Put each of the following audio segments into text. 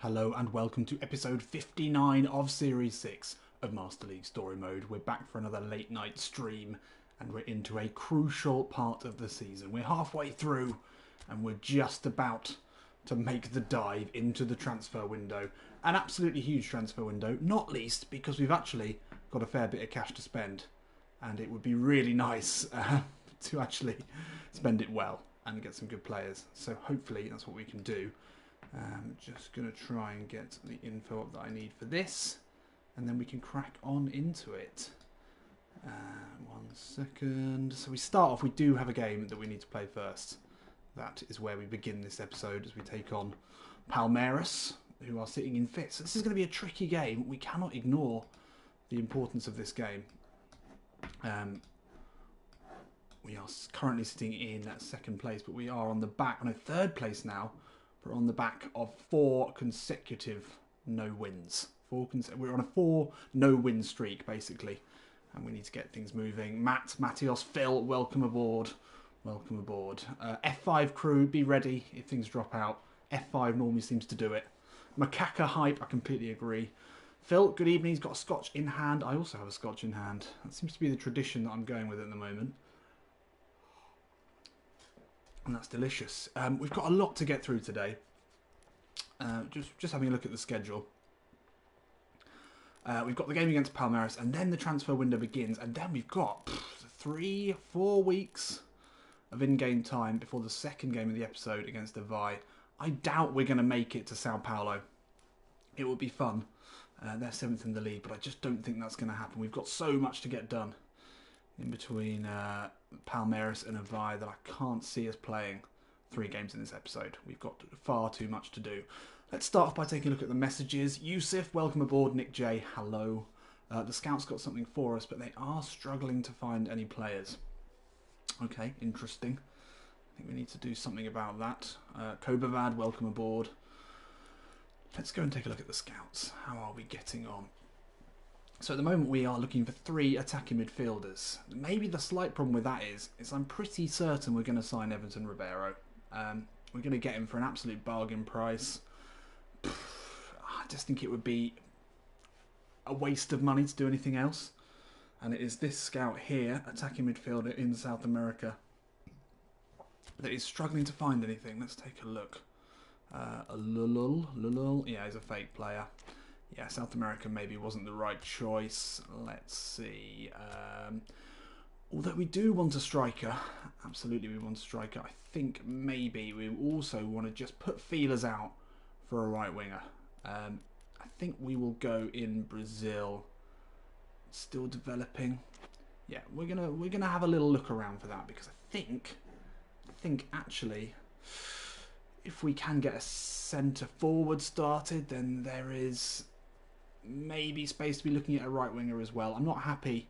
Hello and welcome to episode 59 of Series 6 of Master League Story Mode. We're back for another late night stream and we're into a crucial part of the season. We're halfway through and we're just about to make the dive into the transfer window. An absolutely huge transfer window, not least because we've actually got a fair bit of cash to spend. And it would be really nice to actually spend it well and get some good players. So hopefully that's what we can do. Just going to try and get the info up that I need for this, and then we can crack on into it. 1 second. So we start off, we do have a game that we need to play first. That is where we begin this episode as we take on Palmeiras, who are sitting in fifth. So this is going to be a tricky game. We cannot ignore the importance of this game. We are currently sitting in second place, but we are on the back, on a third place now. We're on the back of 4 consecutive no wins. We're on a 4 no win streak, basically. And we need to get things moving. Matthias, Phil, welcome aboard. Welcome aboard. F5 crew, be ready if things drop out. F5 normally seems to do it. Macaca hype, I completely agree. Phil, good evening. He's got a scotch in hand. I also have a scotch in hand. That seems to be the tradition that I'm going with at the moment. And that's delicious. We've got a lot to get through today. Just having a look at the schedule. We've got the game against Palmeiras, and then the transfer window begins, and then we've got 3-4 weeks of in-game time before the second game of the episode against Avai. I doubt we're going to make it to Sao Paulo. It would be fun. They're 7th in the league, but I just don't think that's going to happen. We've got so much to get done in between Palmeiras and Avai that I can't see us playing 3 games in this episode. We've got far too much to do. Let's start off by taking a look at the messages. Yusuf, welcome aboard. Nick J, hello. The scouts got something for us, but they are struggling to find any players. Okay, interesting. I think we need to do something about that. Kobavad, welcome aboard. Let's go and take a look at the scouts. How are we getting on? So at the moment we are looking for 3 attacking midfielders. Maybe the slight problem with that is I'm pretty certain we're going to sign Everton Ribeiro. We're going to get him for an absolute bargain price. I just think it would be a waste of money to do anything else. And it is this scout here, attacking midfielder in South America, that is struggling to find anything. Let's take a look. Lulul. Yeah, he's a fake player. Yeah, South America maybe wasn't the right choice. Let's see. Although we do want a striker. Absolutely we want a striker. I think maybe we also want to just put feelers out for a right winger. I think we will go in Brazil. Still developing. Yeah, we're gonna have a little look around for that, because I think actually if we can get a centre forward started, then there is maybe space to be looking at a right winger as well. I'm not happy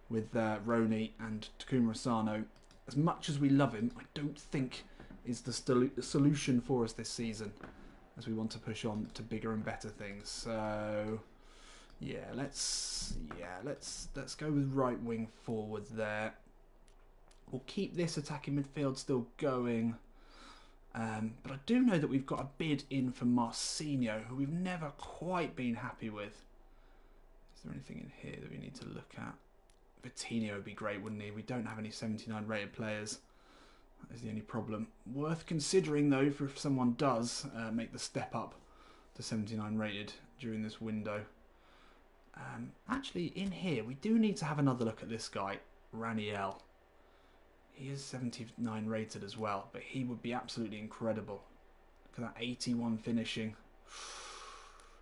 with Roni and Takuma Asano. As much as we love him, I don't think is the solution for us this season, as we want to push on to bigger and better things. So yeah, let's go with right wing forward there. We'll keep this attacking midfield still going. But I do know that we've got a bid in for Marcinho, who we've never quite been happy with. Is there anything in here that we need to look at? Vitinho would be great, wouldn't he? We don't have any 79 rated players. That is the only problem. Worth considering, though, for if someone does make the step up to 79 rated during this window. Actually, in here, we do need to have another look at this guy, Raniel. He is 79 rated as well, but he would be absolutely incredible. Look at that 81 finishing.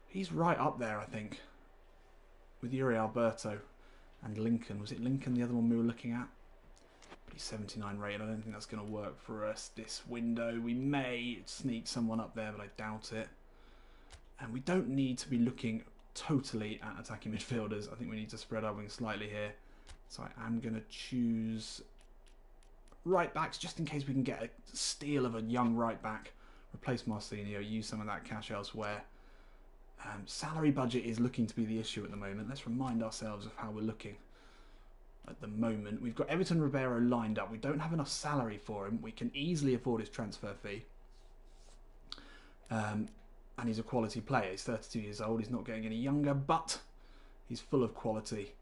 He's right up there, I think, with Yuri Alberto and Lincoln. Was it Lincoln, the other one we were looking at? But he's 79 rated. I don't think that's going to work for us this window. We may sneak someone up there, but I doubt it. And we don't need to be looking totally at attacking midfielders. I think we need to spread our wings slightly here. So I am going to choose right backs, just in case we can get a steal of a young right back, replace Marcinho, use some of that cash elsewhere. Salary budget is looking to be the issue at the moment. Let's remind ourselves of how we're looking at the moment. We've got Everton Ribeiro lined up. We don't have enough salary for him. We can easily afford his transfer fee. and he's a quality player. He's 32 years old. He's not getting any younger, but he's full of quality,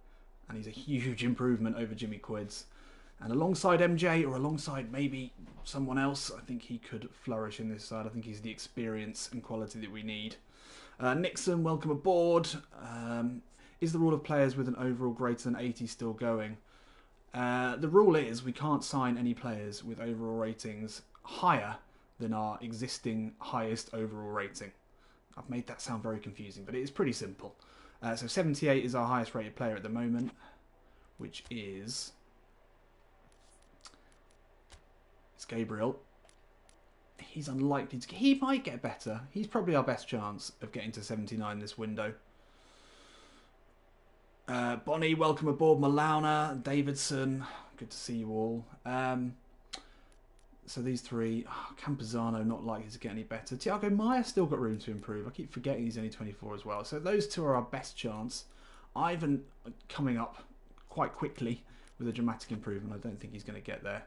and he's a huge improvement over Jimmy Quids. And alongside MJ, or alongside maybe someone else, I think he could flourish in this side. I think he's the experience and quality that we need. Nixon, welcome aboard. Is the rule of players with an overall greater than 80 still going? The rule is we can't sign any players with overall ratings higher than our existing highest overall rating. I've made that sound very confusing, but it is pretty simple. So 78 is our highest rated player at the moment, which is... it's Gabriel. He's unlikely to... he might get better. He's probably our best chance of getting to 79 this window. Bonnie, welcome aboard. Malauna, Davidson, good to see you all. So these three, Campuzano not likely to get any better. Thiago Maia still got room to improve. I keep forgetting he's only 24 as well. So those two are our best chance. Ivan coming up quite quickly with a dramatic improvement. I don't think he's going to get there.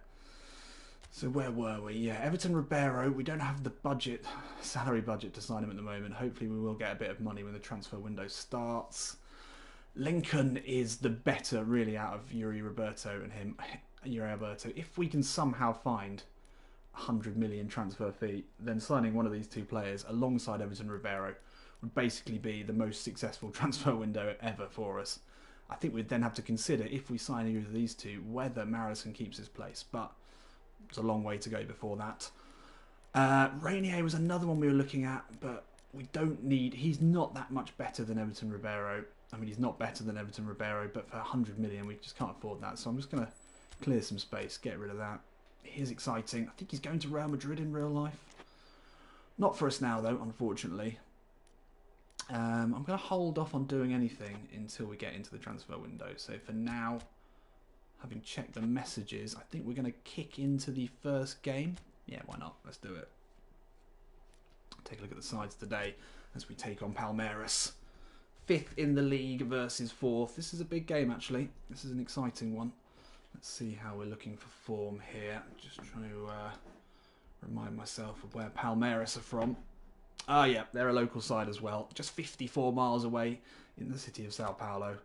So where were we? Yeah, Everton Ribeiro. We don't have the budget, salary budget to sign him at the moment. Hopefully we will get a bit of money when the transfer window starts. Lincoln is the better, really, out of Yuri Alberto and him. Yuri Alberto. If we can somehow find 100 million transfer fee, then signing one of these two players alongside Everton Ribeiro would basically be the most successful transfer window ever for us. I think we'd then have to consider, if we sign either of these two, whether Marison keeps his place, but it's a long way to go before that. Rainier was another one we were looking at, but we don't need... he's not that much better than Everton Ribeiro. I mean, he's not better than Everton Ribeiro, but for 100 million, we just can't afford that. So I'm just going to clear some space, get rid of that. He's exciting. I think he's going to Real Madrid in real life. Not for us now, though, unfortunately. I'm going to hold off on doing anything until we get into the transfer window. So for now, having checked the messages, I think we're going to kick into the first game. Yeah, why not? Let's do it. Take a look at the sides today as we take on Palmeiras. 5th in the league versus 4th. This is a big game, actually. This is an exciting one. Let's see how we're looking for form here. Just trying to remind myself of where Palmeiras are from. Ah, yeah, they're a local side as well. Just 54 miles away in the city of Sao Paulo.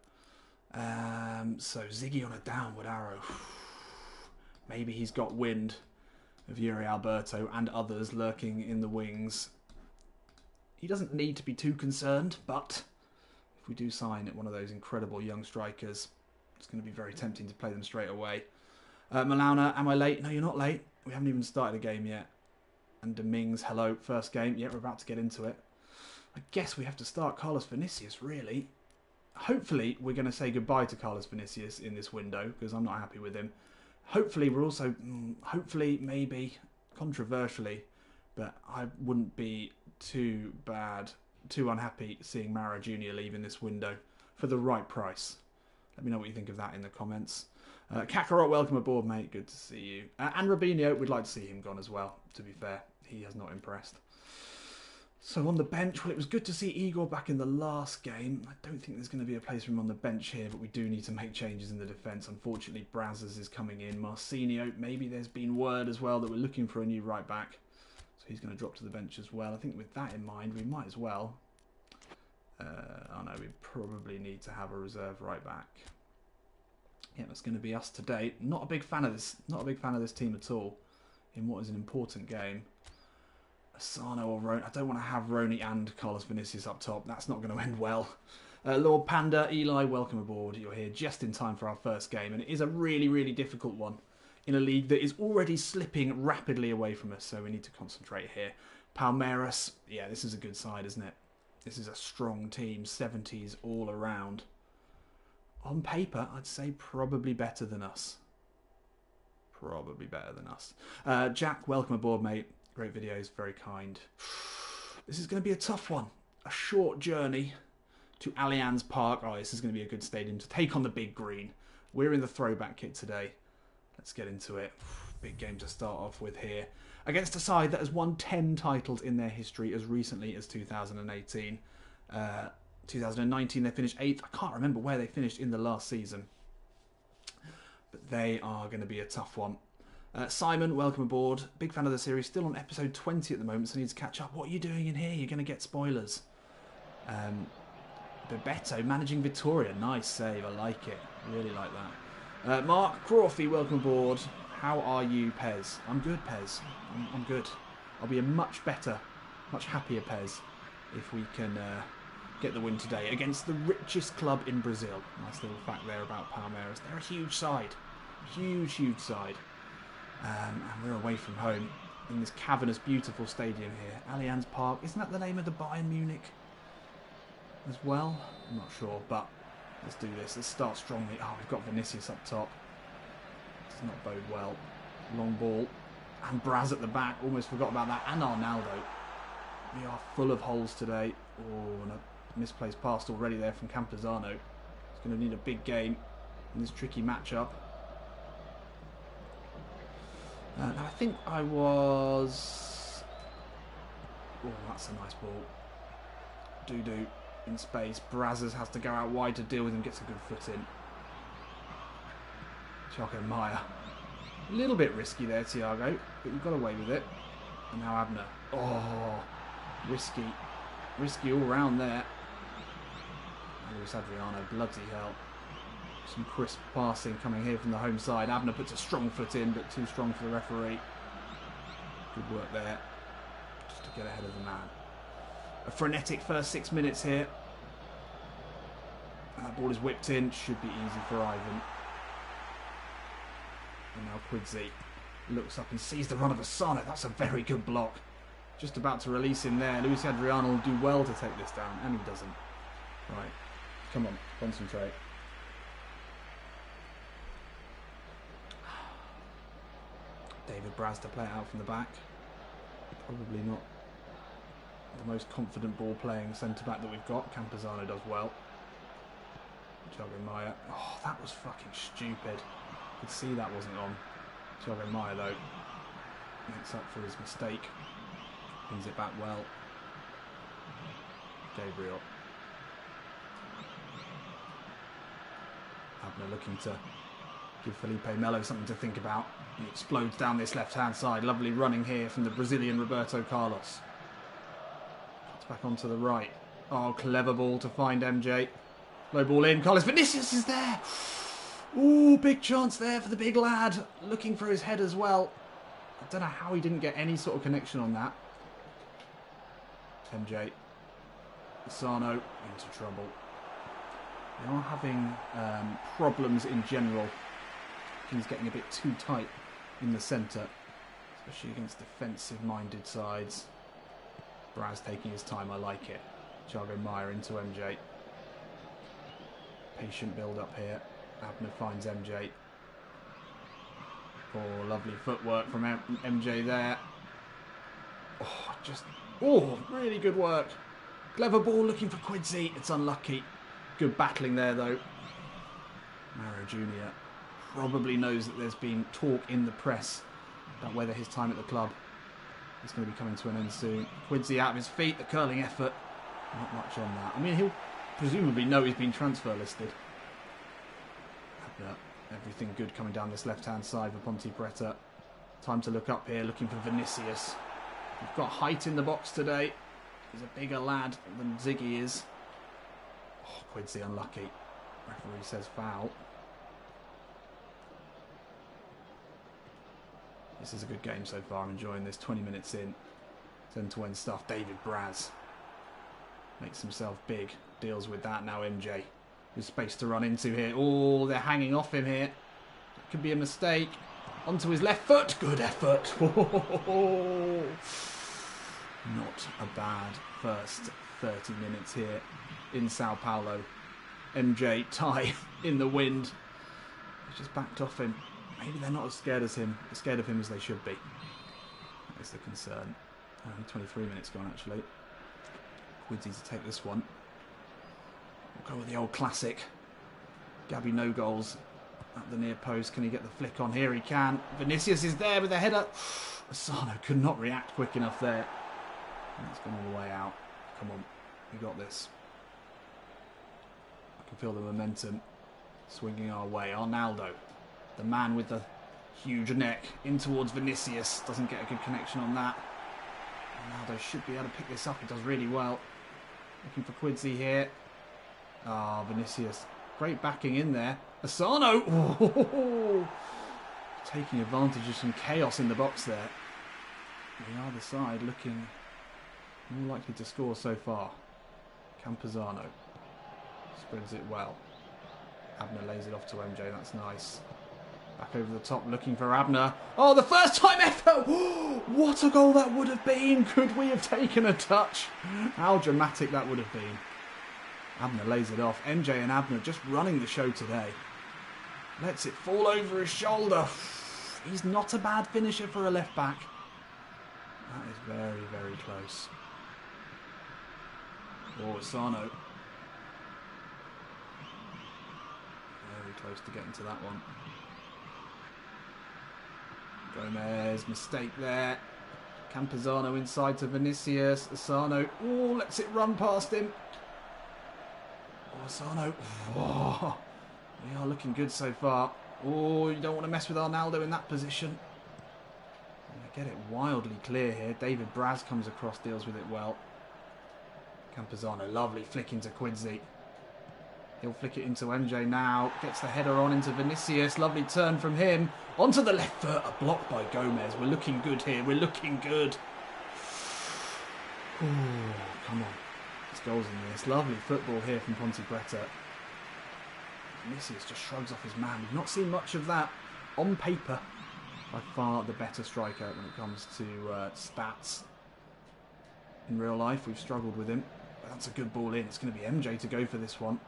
So Ziggy on a downward arrow. Maybe he's got wind of Yuri Alberto and others lurking in the wings. He doesn't need to be too concerned, but if we do sign one of those incredible young strikers, it's going to be very tempting to play them straight away. Malauna, am I late? No, you're not late. We haven't even started a game yet. And Dominguez, hello, first game. Yeah, we're about to get into it. I guess we have to start Carlos Vinicius, really. Hopefully, we're going to say goodbye to Carlos Vinicius in this window, because I'm not happy with him. Hopefully, we're also, hopefully, maybe, controversially, but I wouldn't be too unhappy seeing Mara Jr. leave in this window for the right price. Let me know what you think of that in the comments. Kakarot, welcome aboard, mate. Good to see you. And Robinho, we'd like to see him gone as well, to be fair. He has not impressed. So on the bench, well, it was good to see Igor back in the last game. I don't think there's going to be a place for him on the bench here, but we do need to make changes in the defence. Unfortunately, Brazzers is coming in. Marcinho, maybe there's been word as well that we're looking for a new right back. So he's going to drop to the bench as well. I think with that in mind, we might as well... oh no, we probably need to have a reserve right back. Yeah, that's going to be us today. Not a big fan of this. Not a big fan of this team at all in what is an important game. Asano or Roni. I don't want to have Roni and Carlos Vinicius up top. That's not going to end well. Lord Panda, Eli, welcome aboard. You're here just in time for our first game, and it is a really, really difficult one in a league that is already slipping rapidly away from us. So we need to concentrate here. Palmeiras, yeah, this is a good side, isn't it? This is a strong team, 70s all around. On paper, I'd say probably better than us. Probably better than us. Jack, welcome aboard, mate. Great videos, very kind. This is going to be a tough one. A short journey to Allianz Park. Oh, this is going to be a good stadium to take on the big green. We're in the throwback kit today. Let's get into it. Big game to start off with here. Against a side that has won 10 titles in their history as recently as 2018. 2019 they finished 8th. I can't remember where they finished in the last season. But they are going to be a tough one. Simon, welcome aboard. Big fan of the series. Still on episode 20 at the moment, so need to catch up. What are you doing in here? You're going to get spoilers. Bebeto managing Vittoria. Nice save. I like it. Really like that. Mark Crawfy, welcome aboard. How are you, Pez? I'm good, Pez. I'm good. I'll be a much better, much happier Pez if we can get the win today against the richest club in Brazil. Nice little fact there about Palmeiras. They're a huge side. Huge, huge side. And we're away from home in this cavernous, beautiful stadium here. Allianz Park. Isn't that the name of the Bayern Munich as well? I'm not sure, but let's do this. Let's start strongly. Oh, we've got Vinicius up top. Does not bode well. Long ball. And Braz at the back. Almost forgot about that. And Arnaldo. We are full of holes today. Oh, and a misplaced pass already there from Campuzano. He's going to need a big game in this tricky matchup. I think I was... Oh, that's a nice ball. Dudu in space. Brazos has to go out wide to deal with him. Gets a good foot in. Thiago Maia. A little bit risky there, Thiago, but we got away with it. And now Abner. Oh, risky. Risky all round there. And Luis Adriano. Bloody hell. Some crisp passing coming here from the home side. Abner puts a strong foot in, but too strong for the referee. Good work there, just to get ahead of the man. A frenetic first 6 minutes here. That ball is whipped in. Should be easy for Ivan. And now Quidzi looks up and sees the run of Asano. That's a very good block. Just about to release him there. Luis Adriano will do well to take this down, and he doesn't. Right, come on, concentrate. David Braz to play it out from the back. Probably not the most confident ball playing centre back that we've got. Campuzano does well. Thiago Maia. Oh, that was fucking stupid. Could see that wasn't on. Thiago Maia though makes up for his mistake. Pins it back well. Gabriel. Abner looking to give Felipe Melo something to think about. He explodes down this left-hand side. Lovely running here from the Brazilian Roberto Carlos. It's back onto the right. Oh, clever ball to find MJ. Low ball in. Carlos Vinicius is there. Ooh, big chance there for the big lad. Looking for his head as well. I don't know how he didn't get any sort of connection on that. MJ. Asano into trouble. They are having problems in general. He's getting a bit too tight in the centre, especially against defensive-minded sides. Braz taking his time, I like it. Thiago Maia into MJ. Patient build-up here. Abner finds MJ. Oh, lovely footwork from MJ there. Oh, really good work. Clever ball looking for Quidzi. It's unlucky. Good battling there, though. Mario Jr. probably knows that there's been talk in the press about whether his time at the club is going to be coming to an end soon. Quidzi out of his feet, the curling effort. Not much on that. I mean, he'll presumably know he's been transfer listed. Everything good coming down this left-hand side for Ponte Preta. Time to look up here, looking for Vinicius. We've got height in the box today. He's a bigger lad than Ziggy is. Oh, Quidzi unlucky. Referee says foul. This is a good game so far. I'm enjoying this. 20 minutes in. It's end-to-end stuff. David Braz makes himself big. Deals with that. Now MJ. There's space to run into here. Oh, they're hanging off him here. That could be a mistake. Onto his left foot. Good effort. Not a bad first 30 minutes here in Sao Paulo. MJ, tie in the wind. He's just backed off him. Maybe they're not as scared of him as they should be. That is the concern. Only 23 minutes gone, actually. Quidzi to take this one. We'll go with the old classic. Gabby no goals at the near post. Can he get the flick on? Here he can. Vinicius is there with the header. Asano could not react quick enough there. And that's gone all the way out. Come on, we got this. I can feel the momentum swinging our way. Arnaldo, the man with the Huge neck in towards Vinicius. Doesn't get a good connection on that. Ronaldo should be able to pick this up. He does really well. Looking for Quidsi here. Ah, Vinicius. Great backing in there. Asano. Oh, taking advantage of some chaos in the box there. The other side looking more likely to score so far. Campuzano spreads it well. Abner lays it off to MJ. That's nice. Back over the top looking for Abner. Oh, the first time ever! What a goal that would have been! Could we have taken a touch? How dramatic that would have been. Abner lays it off. MJ and Abner just running the show today. Lets it fall over his shoulder. He's not a bad finisher for a left back. That is very, very close. Oh, Asano. Very close to getting to that one. Gomez, mistake there. Campuzano inside to Vinicius. Asano, oh, lets it run past him. Oh, Asano. Oh, we are looking good so far. Oh, you don't want to mess with Arnaldo in that position. Get it wildly clear here. David Braz comes across, deals with it well. Campuzano, lovely flick into Quidsi. He'll flick it into MJ now. Gets the header on into Vinicius. Lovely turn from him. Onto the left foot. A block by Gomez. We're looking good here. We're looking good. Ooh, come on. There's goals in this. Lovely football here from Ponte Preta. Vinicius just shrugs off his man. We've not seen much of that on paper. By far the better striker when it comes to stats. In real life, we've struggled with him. But that's a good ball in. It's going to be MJ to go for this one.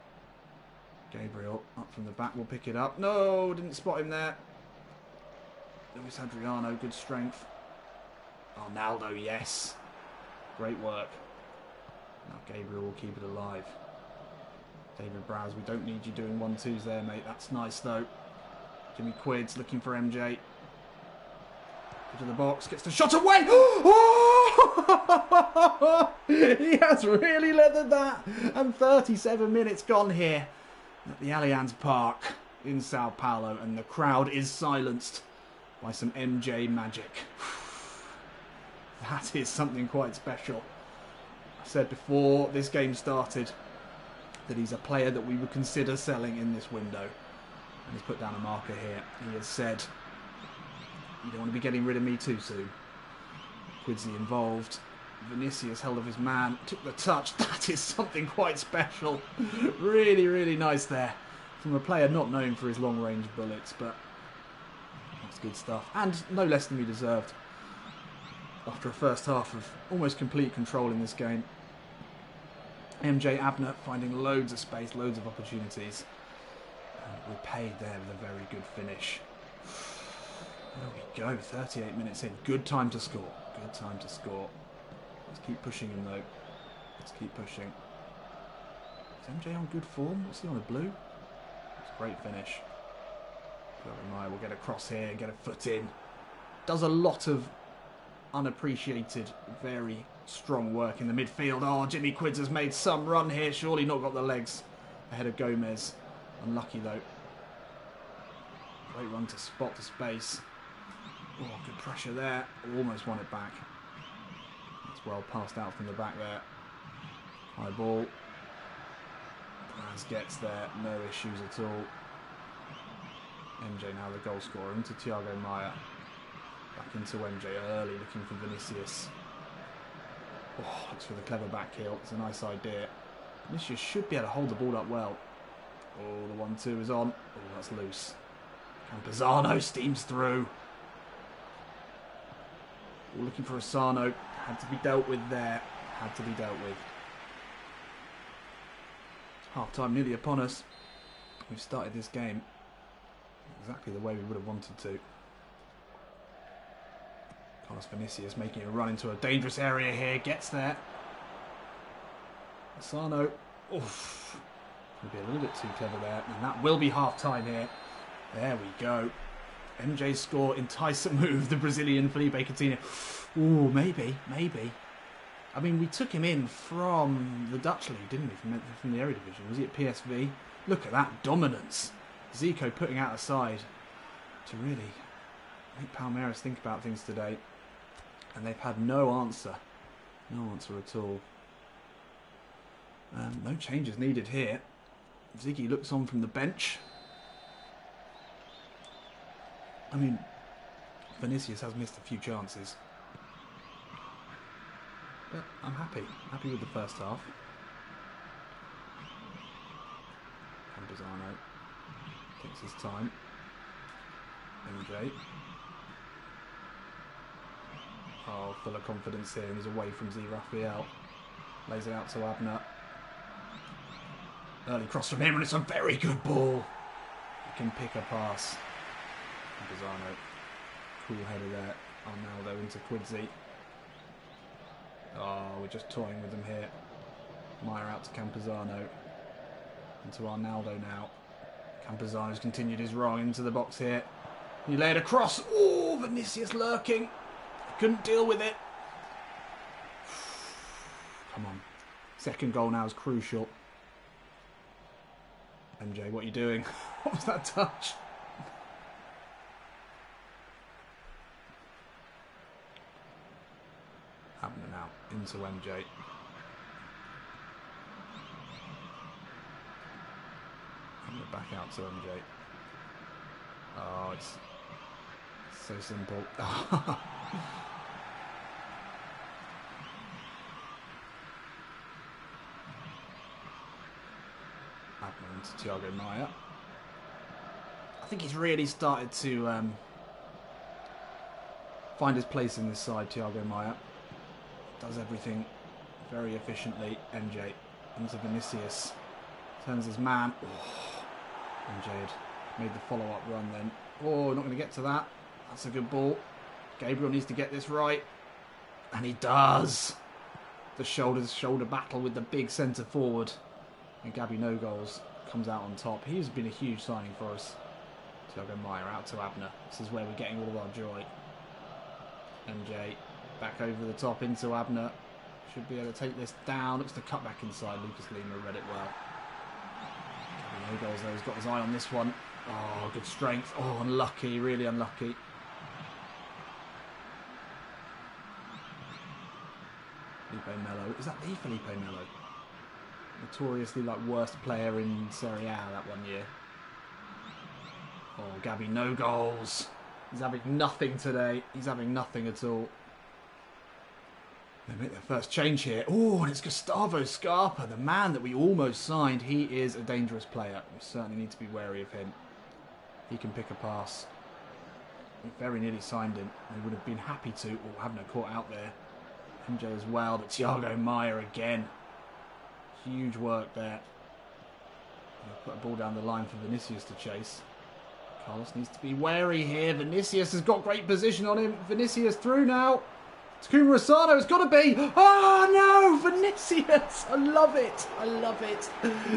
Gabriel up from the back will pick it up. No, didn't spot him there. Luis Adriano, good strength. Arnaldo, yes. Great work. Now Gabriel will keep it alive. David Browse, we don't need you doing 1-2s there, mate. That's nice, though. Jimmy Quids looking for MJ. Into the box, gets the shot away. Oh! He has really leathered that. And 37 minutes gone here at the Allianz Park in Sao Paulo, and the crowd is silenced by some MJ magic. That is something quite special. I said before this game started that he's a player that we would consider selling in this window. And he's put down a marker here. He has said, you don't want to be getting rid of me too soon. Quidsi involved. Vinicius held of his man, took the touch. That is something quite special. Really, really nice there. From a player not known for his long-range bullets, but that's good stuff. And no less than we deserved. After a first half of almost complete control in this game. MJ Abner finding loads of space, loads of opportunities. And repaid there with a very good finish. There we go, 38 minutes in. Good time to score. Good time to score. Let's keep pushing him though. Let's keep pushing. Is MJ on good form? What's he on, a blue? It's a great finish. We'll get a cross here and get a foot in. Does a lot of unappreciated, very strong work in the midfield. Oh, Jimmy Quids has made some run here. Surely not got the legs ahead of Gomez. Unlucky though. Great run to spot the space. Oh, good pressure there. Almost won it back. It's well passed out from the back there. High ball. Braz gets there. No issues at all. MJ now the goal scorer. Into Thiago Maia. Back into MJ early, looking for Vinicius. Oh, looks for the clever back heel. It's a nice idea. Vinicius should be able to hold the ball up well. Oh, the 1-2 is on. Oh, that's loose. Campuzano steams through. Oh, looking for Asano. Had to be dealt with there. Had to be dealt with. Half time nearly upon us. We've started this game exactly the way we would have wanted to. Carlos Vinicius making a run into a dangerous area here. Gets there. Asano. Oof. Maybe a little bit too clever there. And that will be half time here. There we go. MJ score. Enticing move. The Brazilian Felipe Coutinho. Ooh, maybe. I mean, we took him in from the Dutch league, didn't we? From the Eredivisie. Was he at PSV? Look at that dominance. Zico putting out a side to really Make Palmeiras think about things today. And they've had no answer. No answer at all. No changes needed here. Ziggy looks on from the bench. I mean, Vinicius has missed a few chances. But I'm happy. Happy with the first half. Campuzano takes his time. MJ. Oh, full of confidence here, and he's away from Z Raphael. Lays it out to Abner. Early cross from him, and it's a very good ball. He can pick a pass. Campuzano. Cool header there. Arnaldo into Quidzi. Oh, we're just toying with them here. Meyer out to Campuzano. Into Arnaldo now. Campuzano's continued his run into the box here. He laid across. Oh, Vinicius lurking. Couldn't deal with it. Come on. Second goal now is crucial. MJ, what are you doing? What was that touch? Abner now into MJ. Abner back out to MJ. Oh, it's so simple. Abner into Thiago Maia. I think he's really started to find his place in this side, Thiago Maia. Does everything very efficiently. MJ into Vinicius. Turns his man. Oh, MJ had made the follow-up run then. Oh, not going to get to that. That's a good ball. Gabriel needs to get this right. And he does. The shoulder battle with the big centre forward. And Gabby No Goals comes out on top. He's been a huge signing for us. Thiago Maia out to Abner. This is where we're getting all of our joy. MJ back over the top into Abner. Should be able to take this down. Looks to cut back inside. Lucas Lima read it well. Gabby No Goals though. He's got his eye on this one. Oh, good strength. Oh, unlucky. Really unlucky. Felipe Melo. Is that the Felipe Melo? Notoriously worst player in Serie A that one year. Oh, Gabby No Goals. He's having nothing today. He's having nothing at all. They make their first change here. Oh, and it's Gustavo Scarpa, the man that we almost signed. He is a dangerous player. We certainly need to be wary of him. He can pick a pass. We very nearly signed him. We would have been happy to. Oh, having a caught out there. MJ as well, but Thiago Maia again. Huge work there. Put a ball down the line for Vinicius to chase. Carlos needs to be wary here. Vinicius has got great position on him. Vinicius through now. Takuma Asano, it's got to be. Oh no, Vinicius. I love it. I love it.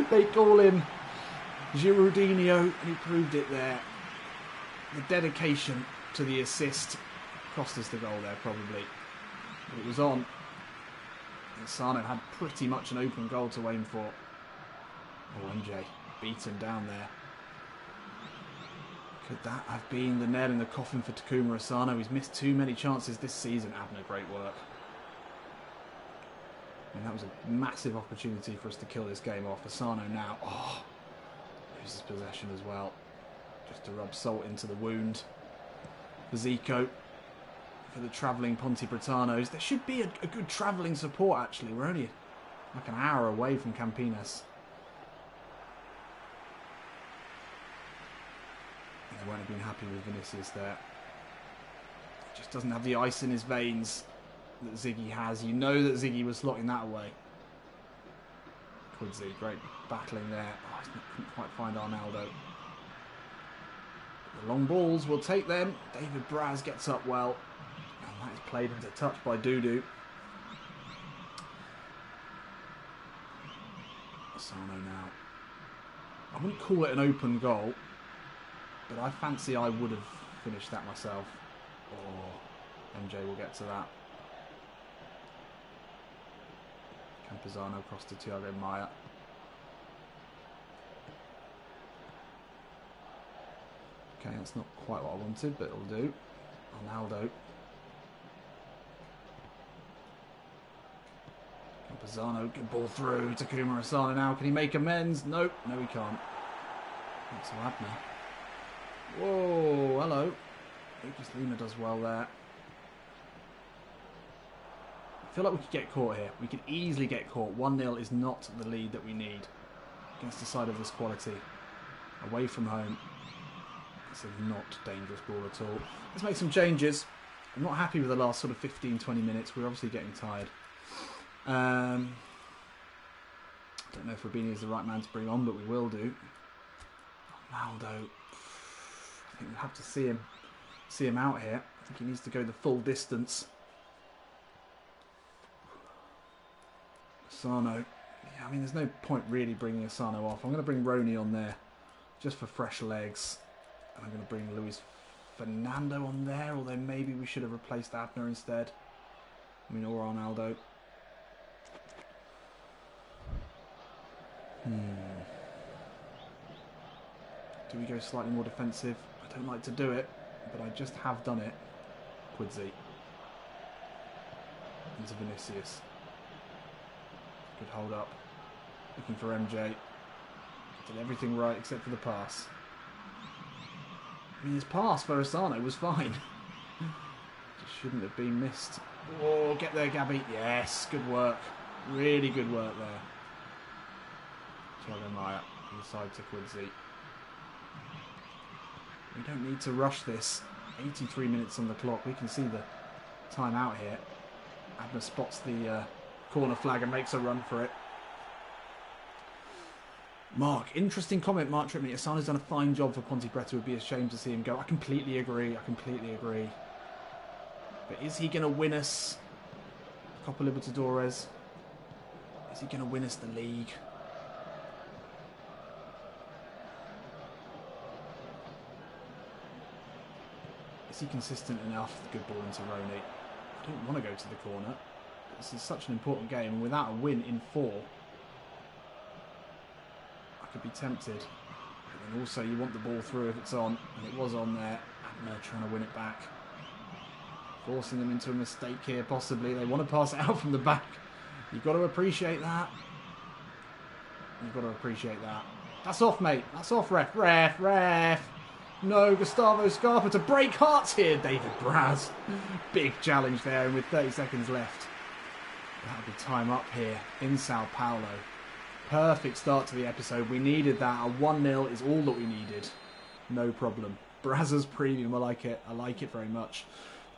They call him Giraldinho, and he proved it there. The dedication to the assist cost us the goal there probably. But it was on. Asano had pretty much an open goal to aim for. Oh, MJ beaten down there. Could that have been the nail in the coffin for Takuma Asano? He's missed too many chances this season. Abner, great work. And that was a massive opportunity for us to kill this game off. Asano now, loses possession as well. Just to rub salt into the wound. For Zico. For the travelling Ponte Pretanos. There should be a good travelling support actually. We're only like an hour away from Campinas. They won't have been happy with Vinicius there. He just doesn't have the ice in his veins that Ziggy has. You know that Ziggy was slotting that away. Quidzi, great battling there. Oh, he couldn't quite find Arnaldo. The long balls, will take them. David Braz gets up well. And that is played into touch by Dudu. Asano now. I wouldn't call it an open goal, but I fancy I would have finished that myself. Oh, MJ will get to that. Campuzano across to Thiago Maia. Okay, that's not quite what I wanted, but it'll do. Ronaldo. Campazano, good ball through. Takuma Asano now. Can he make amends? Nope. No, he can't. That's Abner. Whoa, hello. Lucas Lima does well there. I feel like we could get caught here. We could easily get caught. 1-0 is not the lead that we need against the side of this quality. Away from home. It's a not dangerous ball at all. Let's make some changes. I'm not happy with the last sort of 15-20 minutes. We're obviously getting tired. I don't know if Rubini is the right man to bring on, but we will do. Ronaldo. I think we'll have to see him out here. I think he needs to go the full distance. Asano. Yeah, I mean, there's no point really bringing Asano off. I'm going to bring Roney on there just for fresh legs. And I'm going to bring Luis Fernando on there, although maybe we should have replaced Abner instead. I mean, or Ronaldo. Do we go slightly more defensive? I don't like to do it, but I just have done it. Quidzi. Into Vinicius. Good hold up. Looking for MJ. Did everything right except for the pass. I mean, his pass for Asano was fine. Just shouldn't have been missed. Oh, get there, Gabby. Yes, good work. Really good work there. Thiago Maia inside to Quidzi. We don't need to rush this. 83 minutes on the clock. We can see the time out here. Abner spots the corner flag and makes a run for it. Mark, interesting comment, Mark Tripman. Asano's done a fine job for Ponte Preta. It would be a shame to see him go. I completely agree. I completely agree. But is he going to win us Copa Libertadores? Is he going to win us the league? Is he consistent enough? Good ball into Roney. I don't want to go to the corner. This is such an important game, and without a win in 4, I could be tempted. But then also, you want the ball through if it's on, and it was on there. Abner trying to win it back. Forcing them into a mistake here, possibly. They want to pass it out from the back. You've got to appreciate that. You've got to appreciate that. That's off, mate. That's off, ref. Ref. No, Gustavo Scarpa to break hearts here, David Braz. Big challenge there, and with 30 seconds left. That'll be time up here in Sao Paulo. Perfect start to the episode. We needed that. A 1-0 is all that we needed. No problem. Brazza's premium. I like it. I like it very much.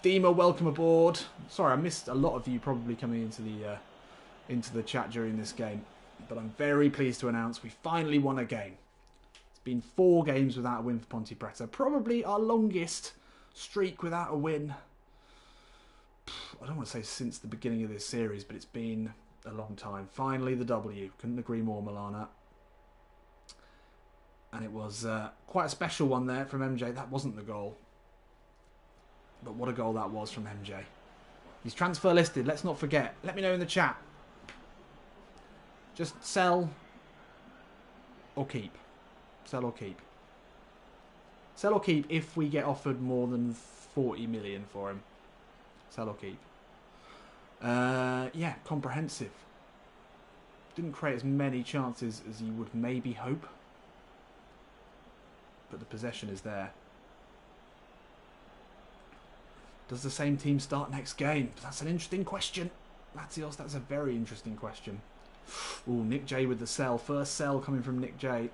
Dima, welcome aboard. Sorry, I missed a lot of you probably coming into the chat during this game. But I'm very pleased to announce we finally won a game. It's been 4 games without a win for Ponte Preta. Probably our longest streak without a win. I don't want to say since the beginning of this series, but it's been a long time. Finally, the W. Couldn't agree more, Milana. And it was quite a special one there from MJ. That wasn't the goal. But what a goal that was from MJ. He's transfer listed, let's not forget. Let me know in the chat. Just sell or keep. Sell or keep. Sell or keep if we get offered more than 40 million for him. Sell or keep. Yeah, comprehensive. Didn't create as many chances as you would maybe hope. But the possession is there. Does the same team start next game? That's an interesting question. Latios, that's a very interesting question. Ooh, Nick J with the sell. First sell coming from Nick J.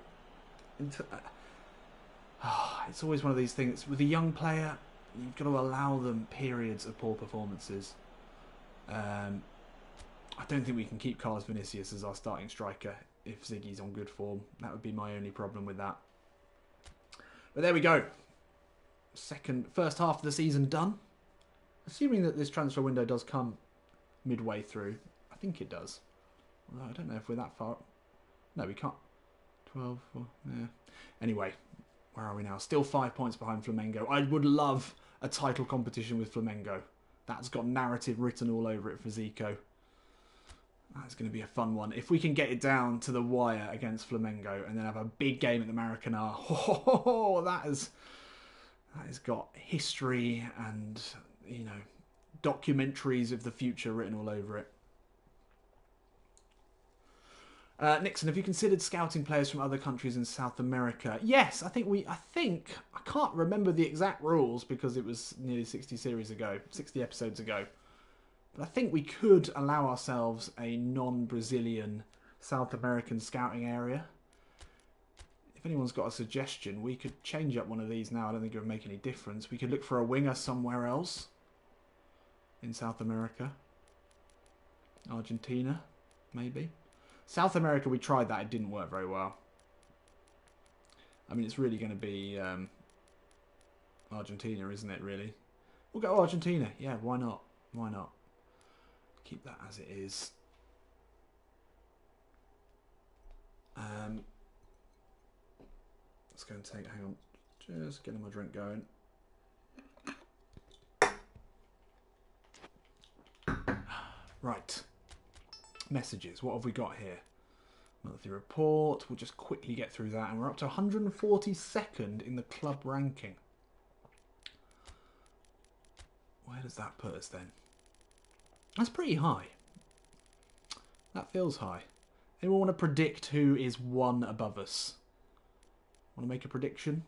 It's always one of these things. With a young player, you've got to allow them periods of poor performances. I don't think we can keep Carlos Vinicius as our starting striker if Ziggy's on good form. That would be my only problem with that. But there we go. First half of the season done. Assuming that this transfer window does come midway through. I think it does. Although I don't know if we're that far. No, we can't. 12. Yeah. Anyway, where are we now? Still 5 points behind Flamengo. I would love a title competition with Flamengo. That's got narrative written all over it for Zico. That's going to be a fun one. If we can get it down to the wire against Flamengo and then have a big game at the Maracanã. That has got history and, you know, documentaries of the future written all over it. Nixon, have you considered scouting players from other countries in South America? Yes, I can't remember the exact rules because it was nearly 60 episodes ago. But I think we could allow ourselves a non-Brazilian South American scouting area. If anyone's got a suggestion, we could change up one of these now. I don't think it would make any difference. We could look for a winger somewhere else in South America. Argentina, maybe. South America, we tried that. It didn't work very well. I mean, it's really going to be Argentina, isn't it, really? We'll go Argentina. Yeah, why not? Why not? Keep that as it is. Let's go and take... Hang on. Just getting my drink going. Right. Messages. What have we got here? Monthly report. We'll just quickly get through that. And we're up to 142nd in the club ranking. Where does that put us then? That's pretty high. That feels high. Anyone want to predict who is one above us? Want to make a prediction?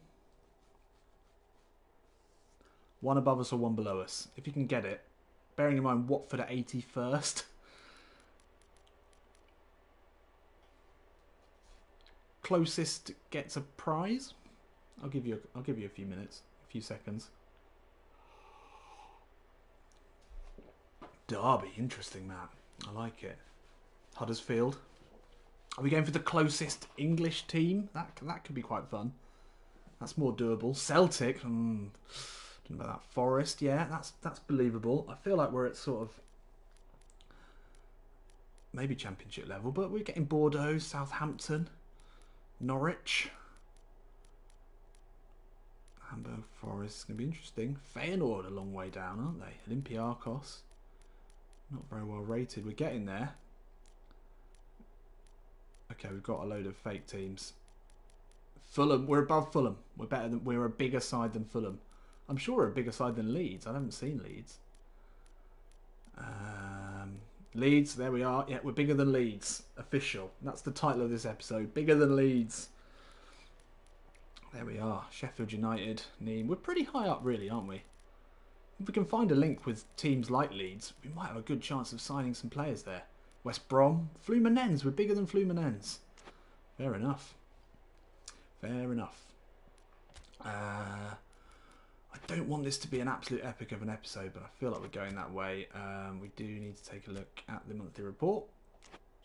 One above us or one below us? If you can get it. Bearing in mind Watford at 81st. Closest gets a prize. I'll give you a few minutes, a few seconds. Derby, interesting, Matt. I like it. Huddersfield. Are we going for the closest English team? That could be quite fun. That's more doable. Celtic. Don't know about that. Forest. Yeah, that's believable. I feel like we're at sort of maybe Championship level, but we're getting Bordeaux, Southampton, Norwich, Hamburg Forest. It's going to be interesting. Feyenoord a long way down, aren't they? Olympiacos. Not very well rated. We're getting there. Okay, we've got a load of fake teams. Fulham, we're above Fulham. We're a bigger side than Fulham. I'm sure we're a bigger side than Leeds. I haven't seen Leeds. Leeds, there we are. Yeah, we're bigger than Leeds. Official. That's the title of this episode. Bigger than Leeds. There we are. Sheffield United, Nîmes. We're pretty high up, really, aren't we? If we can find a link with teams like Leeds, we might have a good chance of signing some players there. West Brom, Fluminense. We're bigger than Fluminense. Fair enough. Fair enough. I don't want this to be an absolute epic of an episode, but I feel like we're going that way. We do need to take a look at the monthly report.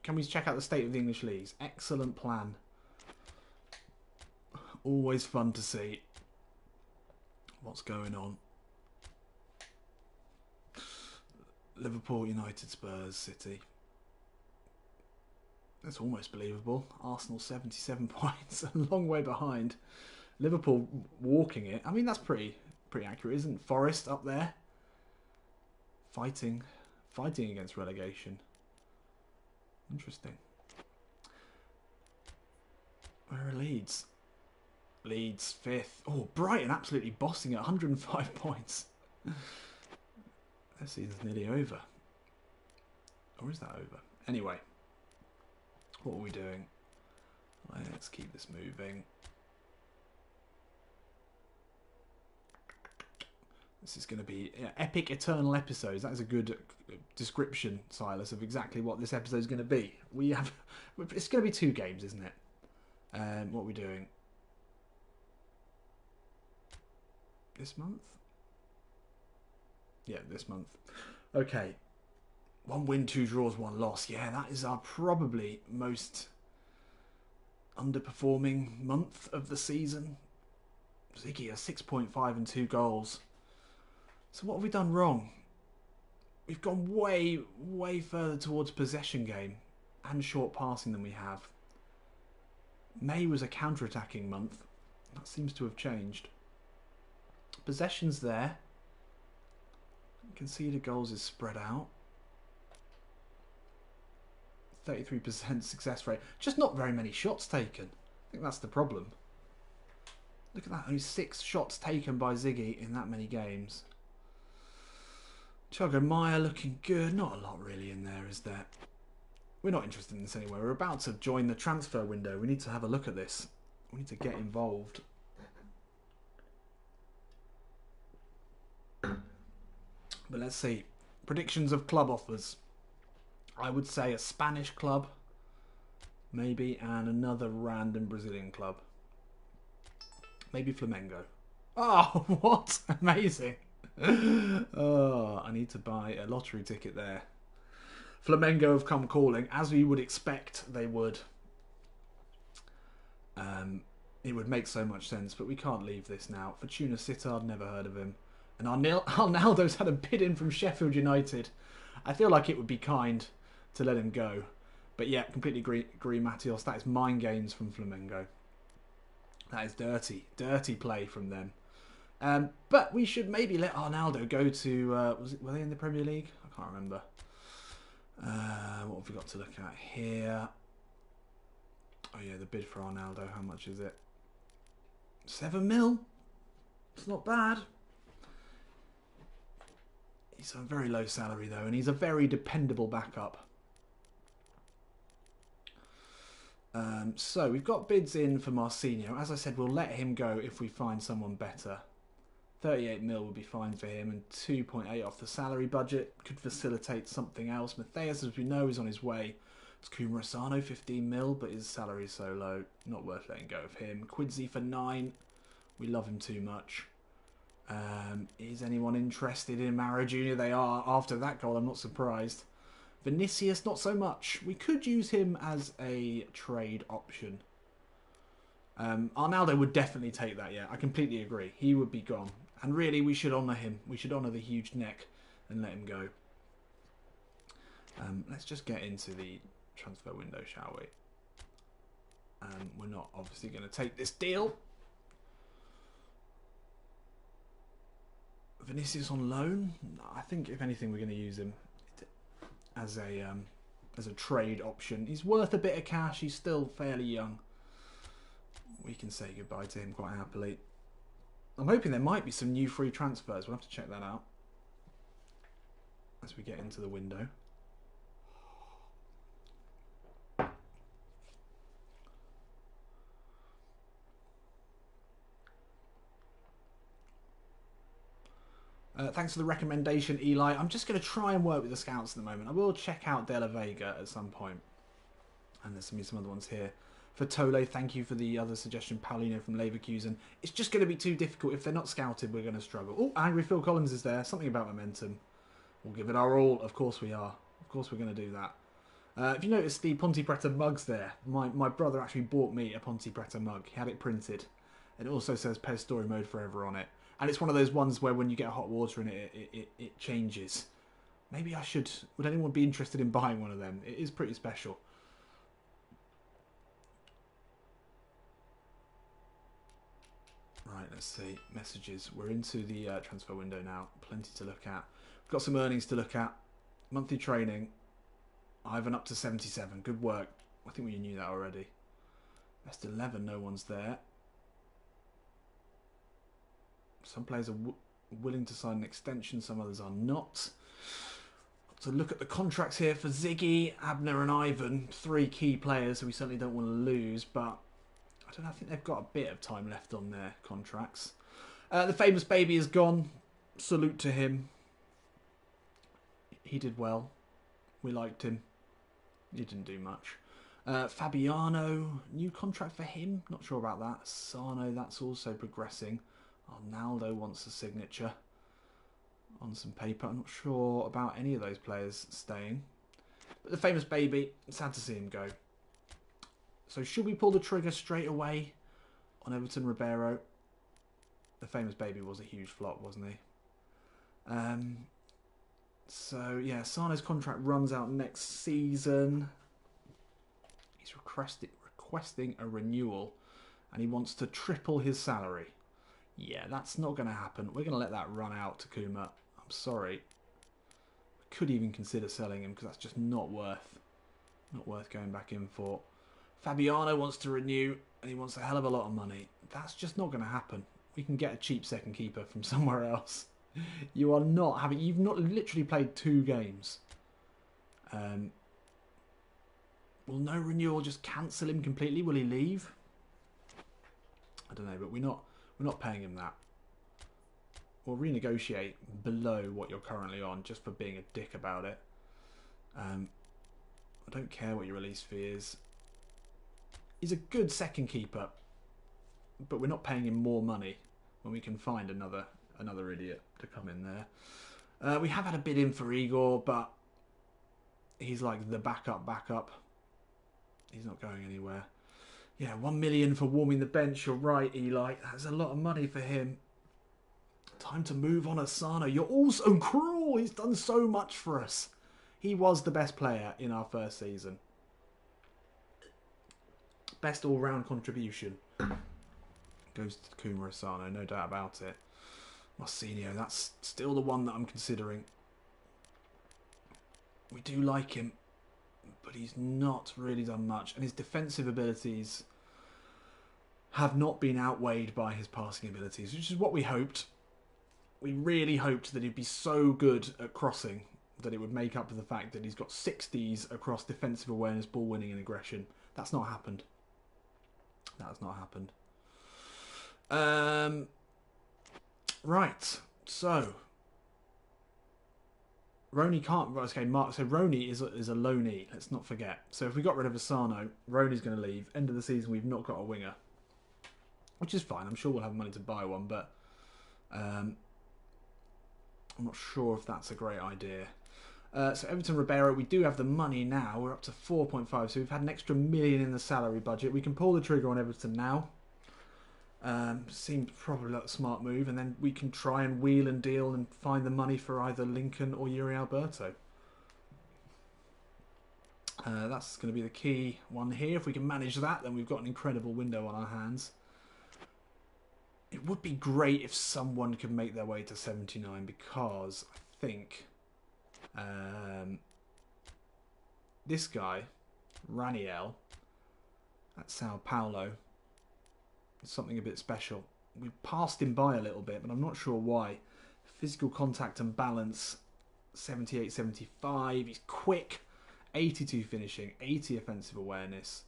Can we check out the state of the English leagues? Excellent plan. Always fun to see what's going on. Liverpool, United, Spurs, City. That's almost believable. Arsenal 77 points, a long way behind. Liverpool walking it. I mean, that's pretty accurate, isn't it? Forest up there, fighting against relegation. Interesting. Where are Leeds? Leeds 5th. Oh, Brighton absolutely bossing at 105 points. Their season's nearly over. Or is that over? Anyway. What are we doing? Let's keep this moving. This is going to be epic eternal episodes. That is a good description, Silas, of exactly what this episode is going to be. It's going to be 2 games, isn't it? What are we doing? This month? Yeah, this month. Okay. 1 win, 2 draws, 1 loss. Yeah, that is our probably most underperforming month of the season. Zico, 6.5 and 2 goals. So what have we done wrong? We've gone way, way further towards possession game and short passing than we have. May was a counter-attacking month. That seems to have changed. Possession's there. Conceded goals is spread out. 33% success rate. Just not very many shots taken. I think that's the problem. Look at that, only 6 shots taken by Ziggy in that many games. Thiago Maia looking good. Not a lot really in there, is there? We're not interested in this anyway. We're about to join the transfer window. We need to have a look at this. We need to get involved. But let's see. Predictions of club offers. I would say a Spanish club, maybe, and another random Brazilian club. Maybe Flamengo. Oh, what? Amazing. Oh, I need to buy a lottery ticket there. Flamengo have come calling, as we would expect they would. It would make so much sense, but we can't leave this now. Fortuna Sittard, never heard of him. And Arnaldo's had a bid in from Sheffield United. I feel like it would be kind to let him go. But yeah, completely agree, Matios. That is mind games from Flamengo. That is dirty. Dirty play from them. But we should maybe let Arnaldo go to... were they in the Premier League? I can't remember. What have we got to look at here? Oh yeah, the bid for Arnaldo. How much is it? 7 mil. It's not bad. He's a very low salary though, and he's a very dependable backup. So we've got bids in for Marcinho. As I said, we'll let him go if we find someone better. 38 mil would be fine for him, and 2.8 off the salary budget could facilitate something else. Matthias, as we know, is on his way. It's Kuma Asano, 15 mil, but his salary is so low, not worth letting go of him. Quincy for 9. We love him too much. Is anyone interested in Mara Jr.? They are. After that goal, I'm not surprised. Vinicius, not so much. We could use him as a trade option. Arnaldo would definitely take that, yeah. I completely agree. He would be gone. And really, we should honour him. We should honour the huge neck and let him go. Let's just get into the transfer window, shall we? We're not obviously going to take this deal. Vinicius on loan. I think if anything, we're going to use him as a trade option. He's worth a bit of cash. He's still fairly young. We can say goodbye to him quite happily. I'm hoping there might be some new free transfers. We'll have to check that out as we get into the window. Thanks for the recommendation, Eli. I'm just going to try and work with the scouts at the moment. I will check out De La Vega at some point. And there's some other ones here. For Tole, thank you for the other suggestion. Paulino from Leverkusen. It's just going to be too difficult. If they're not scouted, we're going to struggle. Oh, Angry Phil Collins is there. Something about momentum. We'll give it our all. Of course we are. Of course we're going to do that. If you notice the Ponte Preta mugs there, my brother actually bought me a Ponte Preta mug. He had it printed. It also says PES Story Mode Forever on it. And it's one of those ones where when you get hot water in it, it changes. Maybe I should... Would anyone be interested in buying one of them? It is pretty special. Right, let's see. Messages. We're into the transfer window now. Plenty to look at. We've got some earnings to look at. Monthly training. Ivan up to 77. Good work. I think we knew that already. Best 11. No one's there. Some players are willing to sign an extension. Some others are not. So look at the contracts here for Ziggy, Abner and Ivan. 3 key players who we certainly don't want to lose. But I don't know. I think they've got a bit of time left on their contracts. The famous baby is gone. Salute to him. He did well. We liked him. He didn't do much. Fabiano, new contract for him. Not sure about that. Sano, that's also progressing. Arnaldo wants a signature on some paper. I'm not sure about any of those players staying. But the famous baby, sad to see him go. So should we pull the trigger straight away on Everton Ribeiro? The famous baby was a huge flop, wasn't he? So yeah, Sano's contract runs out next season. He's requesting a renewal and he wants to triple his salary. Yeah, that's not going to happen. We're going to let that run out, Takuma. I'm sorry. We could even consider selling him because that's just not worth going back in for. Fabiano wants to renew, and he wants a hell of a lot of money. That's just not going to happen. We can get a cheap second keeper from somewhere else. You are not having... You've not literally played 2 games. Will no renewal just cancel him completely? Will he leave? I don't know, but we're not paying him that. We'll renegotiate below what you're currently on just for being a dick about it. I don't care what your release fee is. He's a good second keeper, but we're not paying him more money when we can find another idiot to come in there. We have had a bid in for Igor, but he's like the backup. He's not going anywhere. Yeah, 1 million for warming the bench. You're right, Eli. That's a lot of money for him. Time to move on, Asano. You're also cruel. He's done so much for us. He was the best player in our first season. Best all-round contribution. Goes to Kuma Asano, no doubt about it. Marcinho, that's still the one that I'm considering. We do like him, but he's not really done much. And his defensive abilities have not been outweighed by his passing abilities, which is what we hoped. We really hoped that he'd be so good at crossing that it would make up for the fact that he's got 60s across defensive awareness, ball winning and aggression. That's not happened. That has not happened. Right, so Roni can't... Okay, Mark, so Roni is a loanee, let's not forget. So if we got rid of Asano, Roni's going to leave. End of the season, we've not got a winger. Which is fine, I'm sure we'll have money to buy one, but I'm not sure if that's a great idea. So Everton Ribeiro, we do have the money now. We're up to 4.5, so we've had an extra $1 million in the salary budget. We can pull the trigger on Everton now. Seems probably like a smart move, and then we can try and wheel and deal and find the money for either Lincoln or Yuri Alberto. That's going to be the key one here. If we can manage that, then we've got an incredible window on our hands. It would be great if someone could make their way to 79, because I think this guy, Raniel, at Sao Paulo, is something a bit special. We passed him by a little bit, but I'm not sure why. Physical contact and balance, 78, 75. He's quick, 82 finishing, 80 offensive awareness.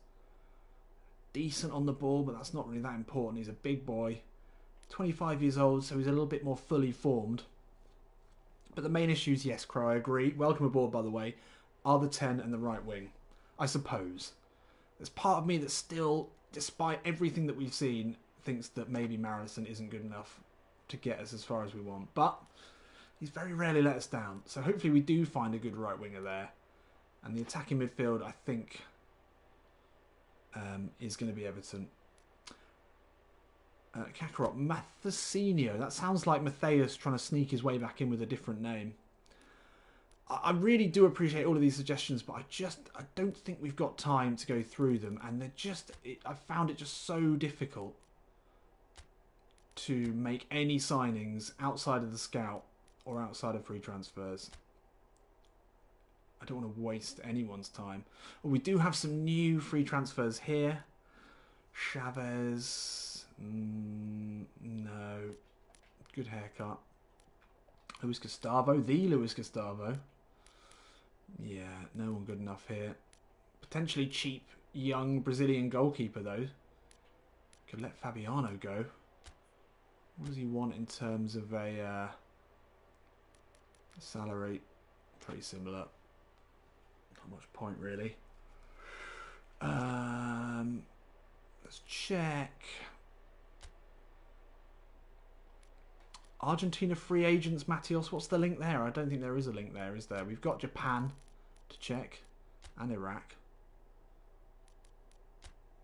Decent on the ball, but that's not really that important. He's a big boy. 25 years old, so he's a little bit more fully formed. But the main issues, yes, Crow, I agree. Welcome aboard, by the way, are the 10 and the right wing, I suppose. There's part of me that still, despite everything that we've seen, thinks that maybe Marison isn't good enough to get us as far as we want. But he's very rarely let us down. So hopefully we do find a good right winger there. And the attacking midfield, I think, is going to be Everton. Kakarot, Mathasinho. That sounds like Matthias trying to sneak his way back in with a different name. I really do appreciate all of these suggestions, but I don't think we've got time to go through them. And I found it just so difficult to make any signings outside of the scout or outside of free transfers. I don't want to waste anyone's time. Well, we do have some new free transfers here. Chavez... no. Good haircut. Luis Gustavo. The Luis Gustavo. Yeah, no one good enough here. Potentially cheap, young Brazilian goalkeeper, though. Could let Fabiano go. What does he want in terms of a salary? Pretty similar. Not much point, really. Let's check. Argentina free agents, Matios. What's the link there? I don't think there is a link there, is there? We've got Japan to check. And Iraq.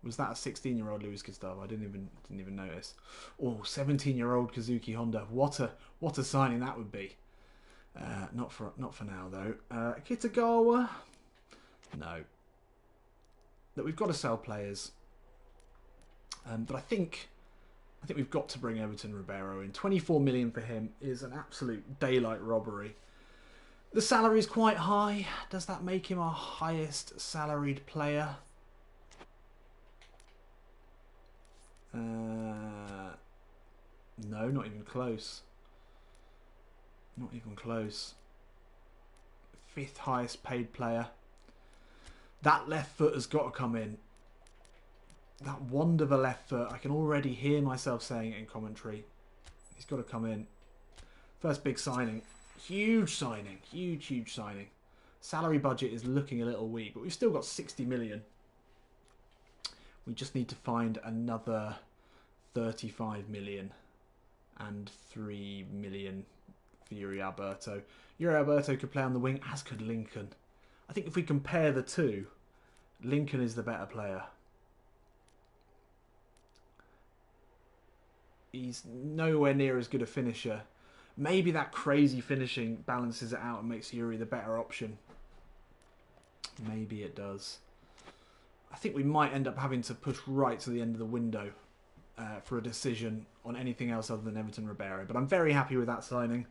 Was that a 16-year-old Luis Gustavo? I didn't even notice. Oh, 17-year-old Kazuki Honda. What a signing that would be. Not for now though. Kitagawa. No. That we've got to sell players. But I think we've got to bring Everton Ribeiro in. 24 million for him is an absolute daylight robbery. The salary is quite high. Does that make him our highest salaried player? not even close. Not even close. 5th highest paid player. That left foot has got to come in. That wand of a left foot. I can already hear myself saying it in commentary. He's got to come in. First big signing. Huge signing. Huge, huge signing. Salary budget is looking a little weak, but we've still got 60 million. We just need to find another 35 million and 3 million for Yuri Alberto. Yuri Alberto could play on the wing, as could Lincoln. I think if we compare the two, Lincoln is the better player. He's nowhere near as good a finisher. Maybe that crazy finishing balances it out and makes Yuri the better option. Maybe it does. I think we might end up having to push right to the end of the window for a decision on anything else other than Everton Ribeiro. But I'm very happy with that signing.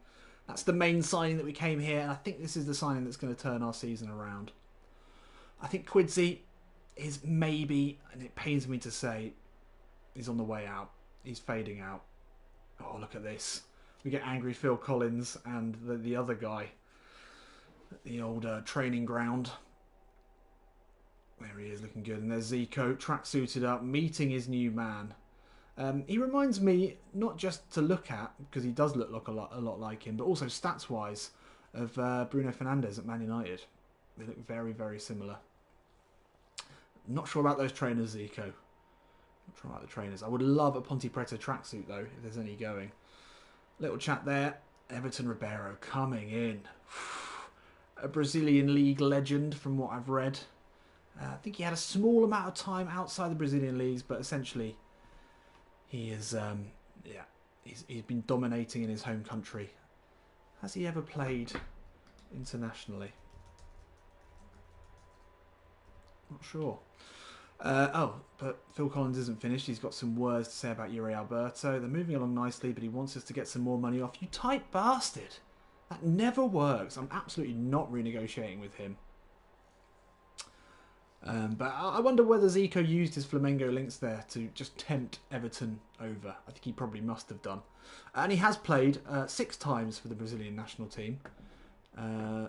That's the main signing that we came here, and I think this is the signing that's going to turn our season around. I think Quidsi is maybe, and it pains me to say, he's on the way out. He's fading out. Oh, look at this. We get angry Phil Collins and the other guy at the old training ground. There he is, looking good. And there's Zico, tracksuited up, meeting his new man. He reminds me, not just to look at, because he does look a lot like him, but also stats-wise, of Bruno Fernandes at Man United. They look very, very similar. Not sure about those trainers, Zico. Not sure about the trainers. I would love a Ponte Preta tracksuit, though, if there's any going. Little chat there. Everton Ribeiro coming in. A Brazilian league legend, from what I've read. I think he had a small amount of time outside the Brazilian leagues, but essentially he is, he's been dominating in his home country. Has he ever played internationally? Not sure. But Phil Collins isn't finished. He's got some words to say about Yuri Alberto. They're moving along nicely, but he wants us to get some more money off. You tight bastard! That never works. I'm absolutely not renegotiating with him. But I wonder whether Zico used his Flamengo links there to just tempt Everton over. I think he probably must have done. And he has played 6 times for the Brazilian national team.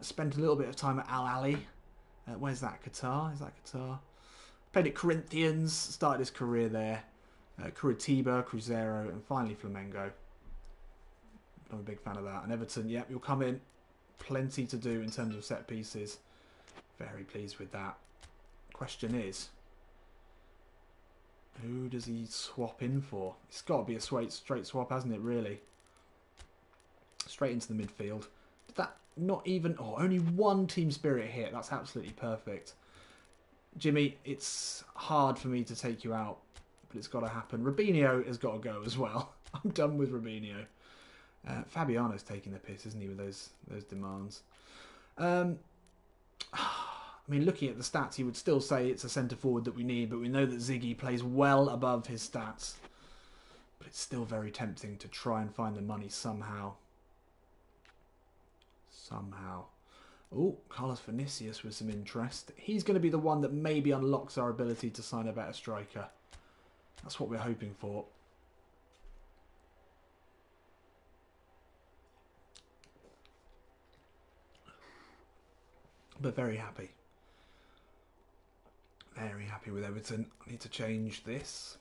Spent a little bit of time at Al Ahly. Where's that? Qatar? Is that Qatar? Played at Corinthians. Started his career there. Curitiba, Cruzeiro, and finally Flamengo. I'm a big fan of that. And Everton, yep, you'll come in. Plenty to do in terms of set pieces. Very pleased with that. Question is, who does he swap in for? It's got to be a straight swap, hasn't it, really? Straight into the midfield. Did that not even... Oh, only one team spirit hit. That's absolutely perfect. Jimmy, it's hard for me to take you out, but it's got to happen. Robinho has got to go as well. I'm done with Robinho. Fabiano's taking the piss, isn't he, with those demands? I mean, looking at the stats, he would still say it's a centre-forward that we need, but we know that Ziggy plays well above his stats. But it's still very tempting to try and find the money somehow. Oh, Carlos Vinicius with some interest. He's going to be the one that maybe unlocks our ability to sign a better striker. That's what we're hoping for. But very happy. Very happy with Everton. I need to change this.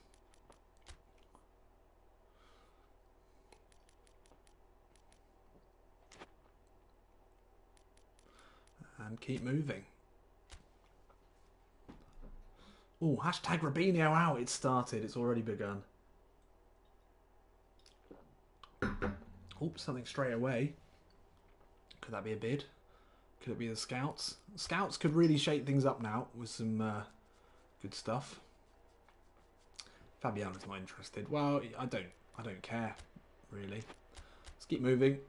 And keep moving. Oh, hashtag Robinho out. It's started. It's already begun. Oops, something straight away. Could that be a bid? Could it be the Scouts? Scouts could really shake things up now with some good stuff. Fabiano's not interested. Well, I don't care, really. Let's keep moving.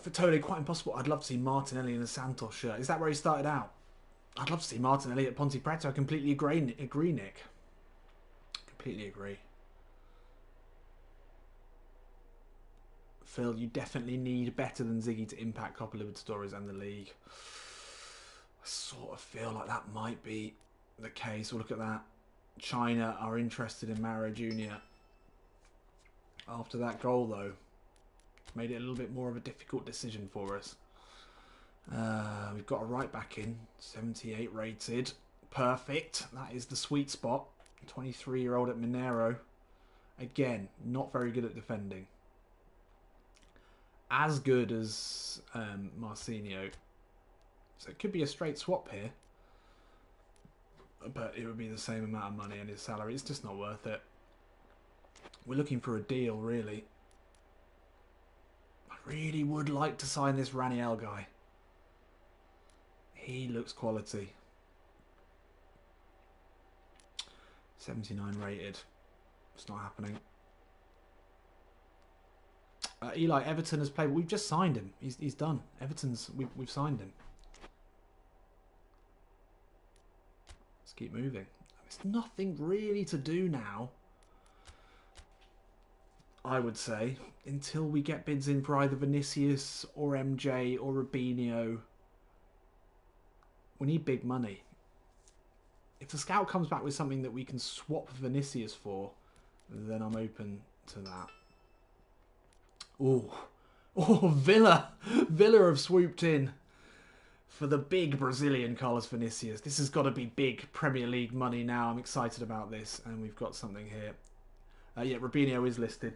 For Tony, quite impossible. I'd love to see Martinelli in a Santos shirt. Is that where he started out? I'd love to see Martinelli at Ponte Preta. I completely agree, Nick. Completely agree. Phil, you definitely need better than Ziggy to impact Copa Libertadores and the league. I sort of feel like that might be the case. Well, look at that. China are interested in Mara Jr. After that goal, though, made it a little bit more of a difficult decision for us. We've got a right back in, 78 rated. Perfect. That is the sweet spot. 23-year-old at Mineiro. Again, not very good at defending. As good as Marcinho. So it could be a straight swap here. But it would be the same amount of money and his salary. It's just not worth it. We're looking for a deal, really. I really would like to sign this Raniel guy. He looks quality. 79 rated. It's not happening. Eli, Everton has played. We've just signed him. He's done. We've signed him. Let's keep moving. There's nothing really to do now, I would say, until we get bids in for either Vinicius or MJ or Robinho. We need big money. If the scout comes back with something that we can swap Vinicius for, then I'm open to that. Oh, Villa. Villa have swooped in for the big Brazilian Carlos Vinicius. This has got to be big Premier League money now. I'm excited about this. And we've got something here. Yeah, Robinho is listed.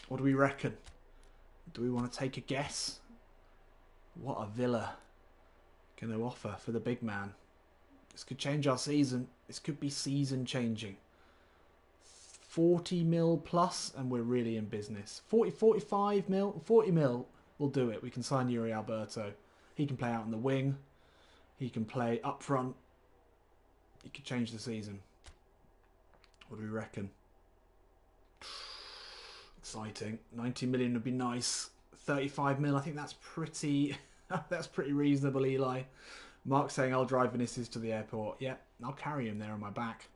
What do we reckon? Do we want to take a guess? What are Villa going to offer for the big man? This could change our season. This could be season changing. 40 mil plus and we're really in business. 45 mil, 40 mil, we'll do it. We can sign Yuri Alberto. He can play out in the wing. He can play up front. He could change the season. What do we reckon? Exciting. 90 million would be nice. 35 mil, I think that's pretty that's pretty reasonable, Eli. Mark saying I'll drive Vinicius to the airport. Yeah, I'll carry him there on my back.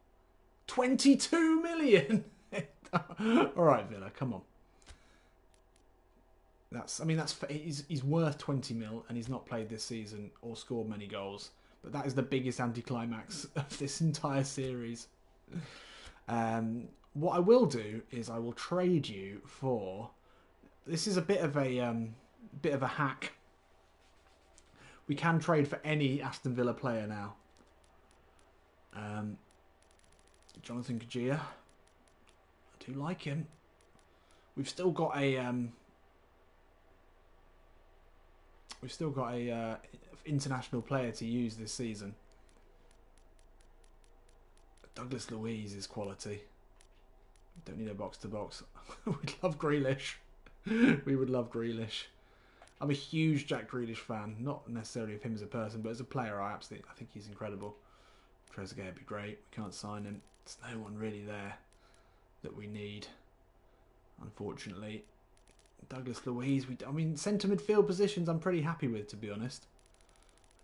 22 million. All right, Villa, come on. He's worth 20 mil and he's not played this season or scored many goals. But that is the biggest anticlimax of this entire series. What I will do is I will trade you for. This is a bit of a hack. We can trade for any Aston Villa player now. Jonathan Kajia. I do like him. We've still got a international player to use this season. Douglas Luiz is quality. Don't need a box to box. We'd love Grealish. We would love Grealish. I'm a huge Jack Grealish fan. Not necessarily of him as a person, but as a player, I think he's incredible. Trezeguet would be great. We can't sign him. There's no one really there that we need, unfortunately. Douglas Luiz. Centre midfield positions I'm pretty happy with, to be honest.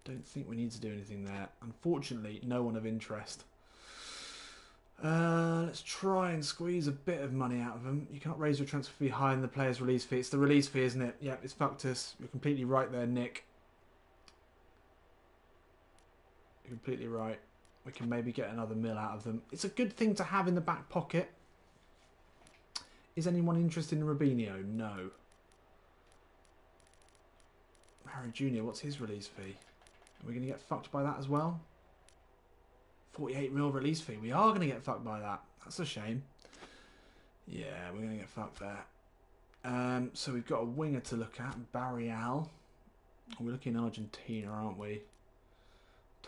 I don't think we need to do anything there. Unfortunately, no one of interest. Let's try and squeeze a bit of money out of them. You can't raise your transfer fee higher than the player's release fee. It's the release fee, isn't it? Yeah, it's fucked us. You're completely right there, Nick. You're completely right. We can maybe get another mil out of them. It's a good thing to have in the back pocket. Is anyone interested in Robinho? No. Harry Jr., what's his release fee? Are we going to get fucked by that as well? 48 mil release fee. We are going to get fucked by that. That's a shame. Yeah, we're going to get fucked there. So we've got a winger to look at. Barreal. We're looking in Argentina, aren't we?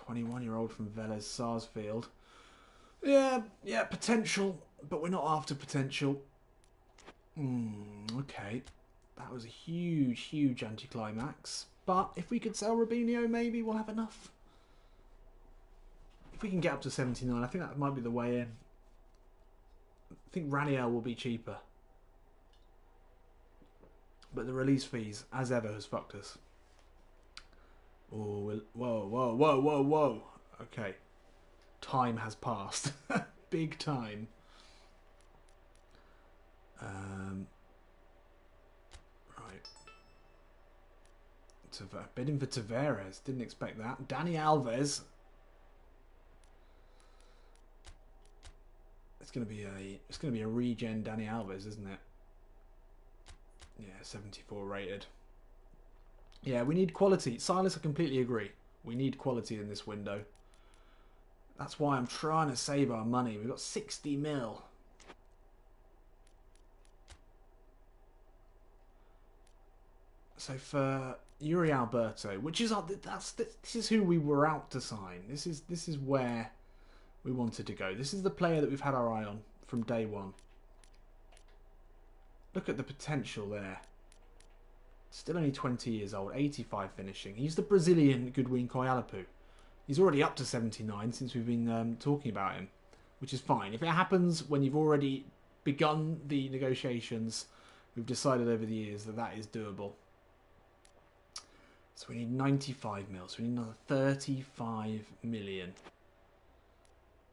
21-year-old from Vélez Sarsfield. Yeah, potential. But we're not after potential. Okay. That was a huge anticlimax. But if we could sell Robinho, maybe we'll have enough. If we can get up to 79, I think that might be the way in. I think Raniel will be cheaper. But the release fees, as ever, has fucked us. Oh, whoa. Okay. Time has passed. Big time. Right. Bidding for Tavares. Didn't expect that. Dani Alves. It's gonna be a regen Dani Alves, isn't it? Yeah, 74 rated. Yeah, we need quality. Silas, I completely agree. We need quality in this window. That's why I'm trying to save our money. We've got 60 mil. So for Yuri Alberto, which is this is who we were out to sign. This is where we wanted to go. This is the player that we've had our eye on from day one. Look at the potential there. Still only 20 years old, 85 finishing. He's the Brazilian Goodwin Koyalapu. He's already up to 79 since we've been talking about him, which is fine. If it happens when you've already begun the negotiations, we've decided over the years that that is doable. So we need 95 mil. So we need another 35 million.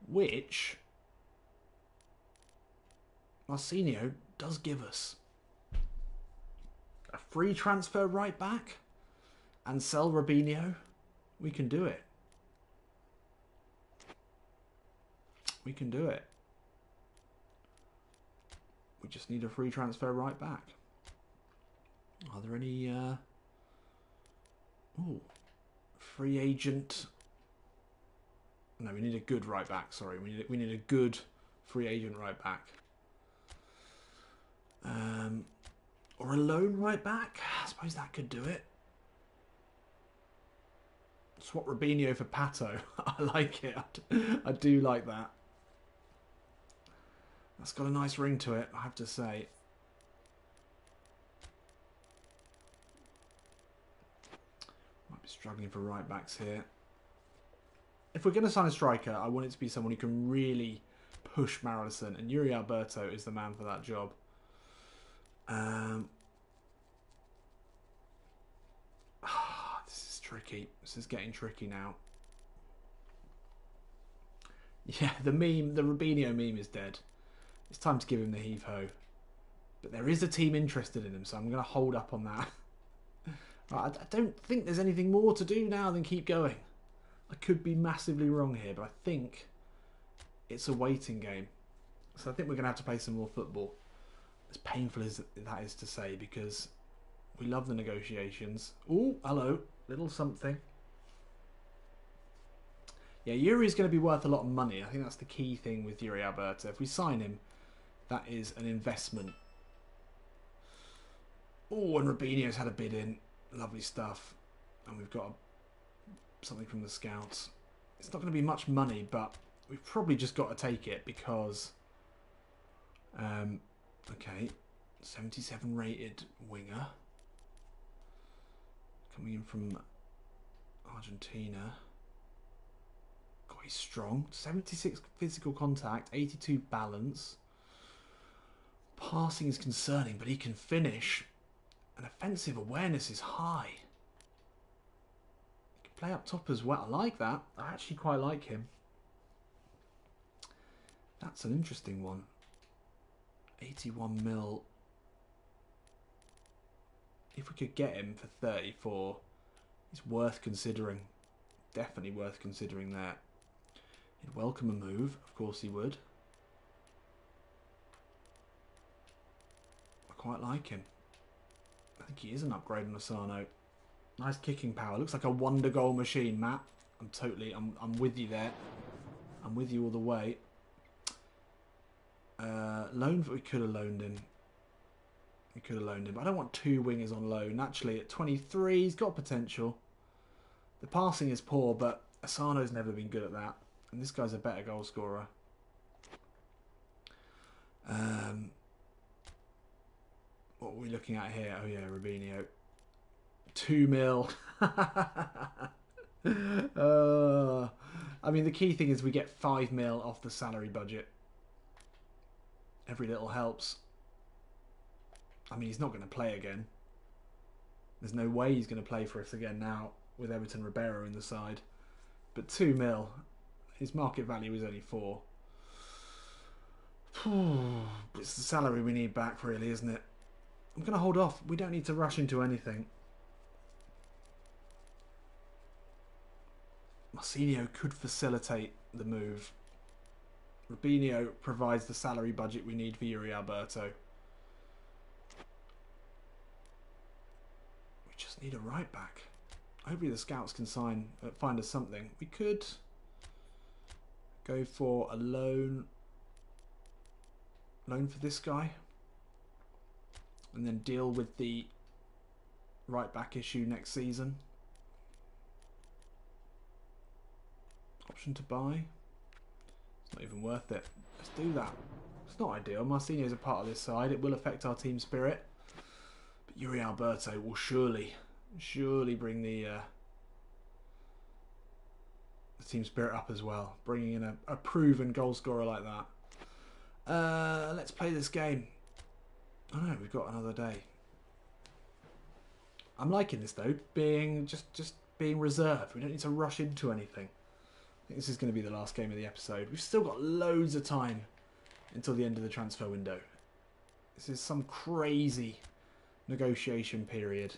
Which Marcinho does give us. A free transfer right back and sell Robinho. We can do it. We can do it. We just need a free transfer right back. Are there any... Ooh. Free agent... No, we need a good right back. Sorry, we need a good free agent right back. Or a loan right back. I suppose that could do it. Swap Robinho for Pato. I like it. I do like that. That's got a nice ring to it, I have to say. Might be struggling for right backs here. If we're going to sign a striker, I want it to be someone who can really push Marilson, and Yuri Alberto is the man for that job. This is tricky. This is getting tricky now. Yeah, the Robinho meme is dead. It's time to give him the heave-ho. But there is a team interested in him, so I'm going to hold up on that. I don't think there's anything more to do now than keep going. I could be massively wrong here, but I think it's a waiting game. So I think we're going to have to play some more football. As painful as that is to say, because we love the negotiations. Oh, hello. Little something. Yeah, Yuri's going to be worth a lot of money. I think that's the key thing with Yuri Alberto. If we sign him, that is an investment. Oh, and Robinho's had a bid in. Lovely stuff. And we've got something from the scouts. It's not going to be much money, but we've probably just got to take it because... okay, 77 rated winger. Coming in from Argentina. God, he's strong. 76 physical contact, 82 balance. Passing is concerning, but he can finish. And offensive awareness is high. He can play up top as well. I like that. I actually quite like him. That's an interesting one. 81 mil. If we could get him for 34, it's worth considering. Definitely worth considering that. He'd welcome a move. Of course he would. I quite like him. I think he is an upgrade on Asano. Nice kicking power. Looks like a wonder goal machine, Matt. I'm with you there. I'm with you all the way. Loan, we could have loaned him. We could have loaned him. But I don't want two wingers on loan. Actually, at 23, he's got potential. The passing is poor, but Asano's never been good at that. And this guy's a better goal scorer. What are we looking at here? Oh yeah, Robinho. 2 mil. I mean, the key thing is we get 5 mil off the salary budget. Every little helps. I mean, he's not going to play again. There's no way he's going to play for us again now with Everton Ribeiro in the side. But 2 mil. His market value is only 4. It's the salary we need back, really, isn't it? I'm going to hold off. We don't need to rush into anything. Marcinho could facilitate the move. Robinho provides the salary budget we need for Yuri Alberto. just need a right back. Hopefully the scouts can find us something. We could go for a loan for this guy, and then deal with the right back issue next season. Option to buy. It's not even worth it. Let's do that. It's not ideal. Marcinho is a part of this side. It will affect our team spirit. But Yuri Alberto will surely bring the team spirit up as well. Bringing in a proven goal scorer like that. Let's play this game. Oh no, we've got another day. I'm liking this though, being just being reserved. We don't need to rush into anything. I think this is going to be the last game of the episode. We've still got loads of time until the end of the transfer window. This is some crazy negotiation period.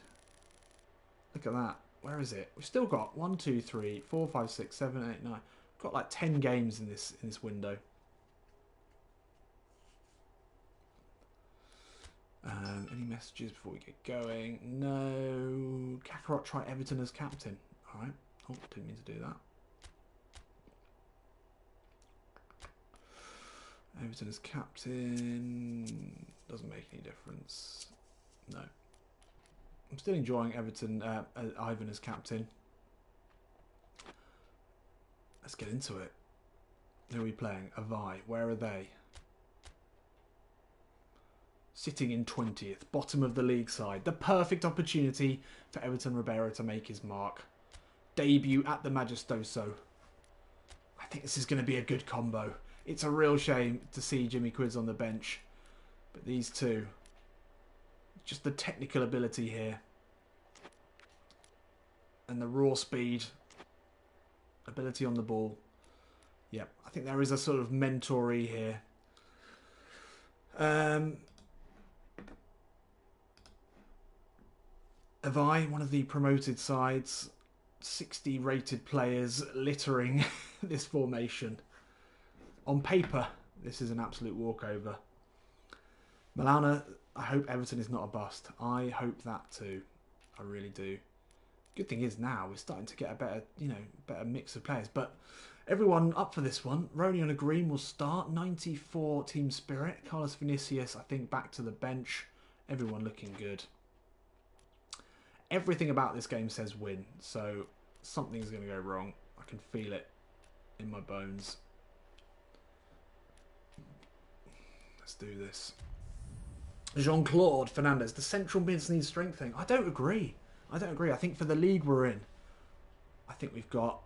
Look at that. Where is it? We've still got 1, 2, 3, 4, 5, 6, 7, 8, 9. We've got like 10 games in this window. Any messages before we get going? No. Kakarot try Everton as captain. Alright. Oh, didn't mean to do that. Everton as captain. Doesn't make any difference. No. I'm still enjoying Everton, Ivan as captain. Let's get into it. Who are we playing? Avai. Where are they? Sitting in 20th, bottom of the league side. The perfect opportunity for Everton Ribeiro to make his mark. Debut at the Majestoso. I think this is going to be a good combo. It's a real shame to see Jimmy Quids on the bench. But these two, just the technical ability here. And the raw speed. Ability on the ball. Yep, I think there is a sort of mentory here. Avai, one of the promoted sides, 60 rated players littering this formation. On paper, this is an absolute walkover. Milana, I hope Everton is not a bust. I hope that too. I really do. Good thing is now we're starting to get a better, better mix of players. But everyone up for this one. Roney on a green will start. 94 team spirit. Carlos Vinicius, I think, back to the bench. Everyone looking good. Everything about this game says win, so something's going to go wrong. I can feel it in my bones. Let's do this. Jean-Claude Fernandez. The central mids need strengthening. I don't agree. I think for the league we're in, I think we've got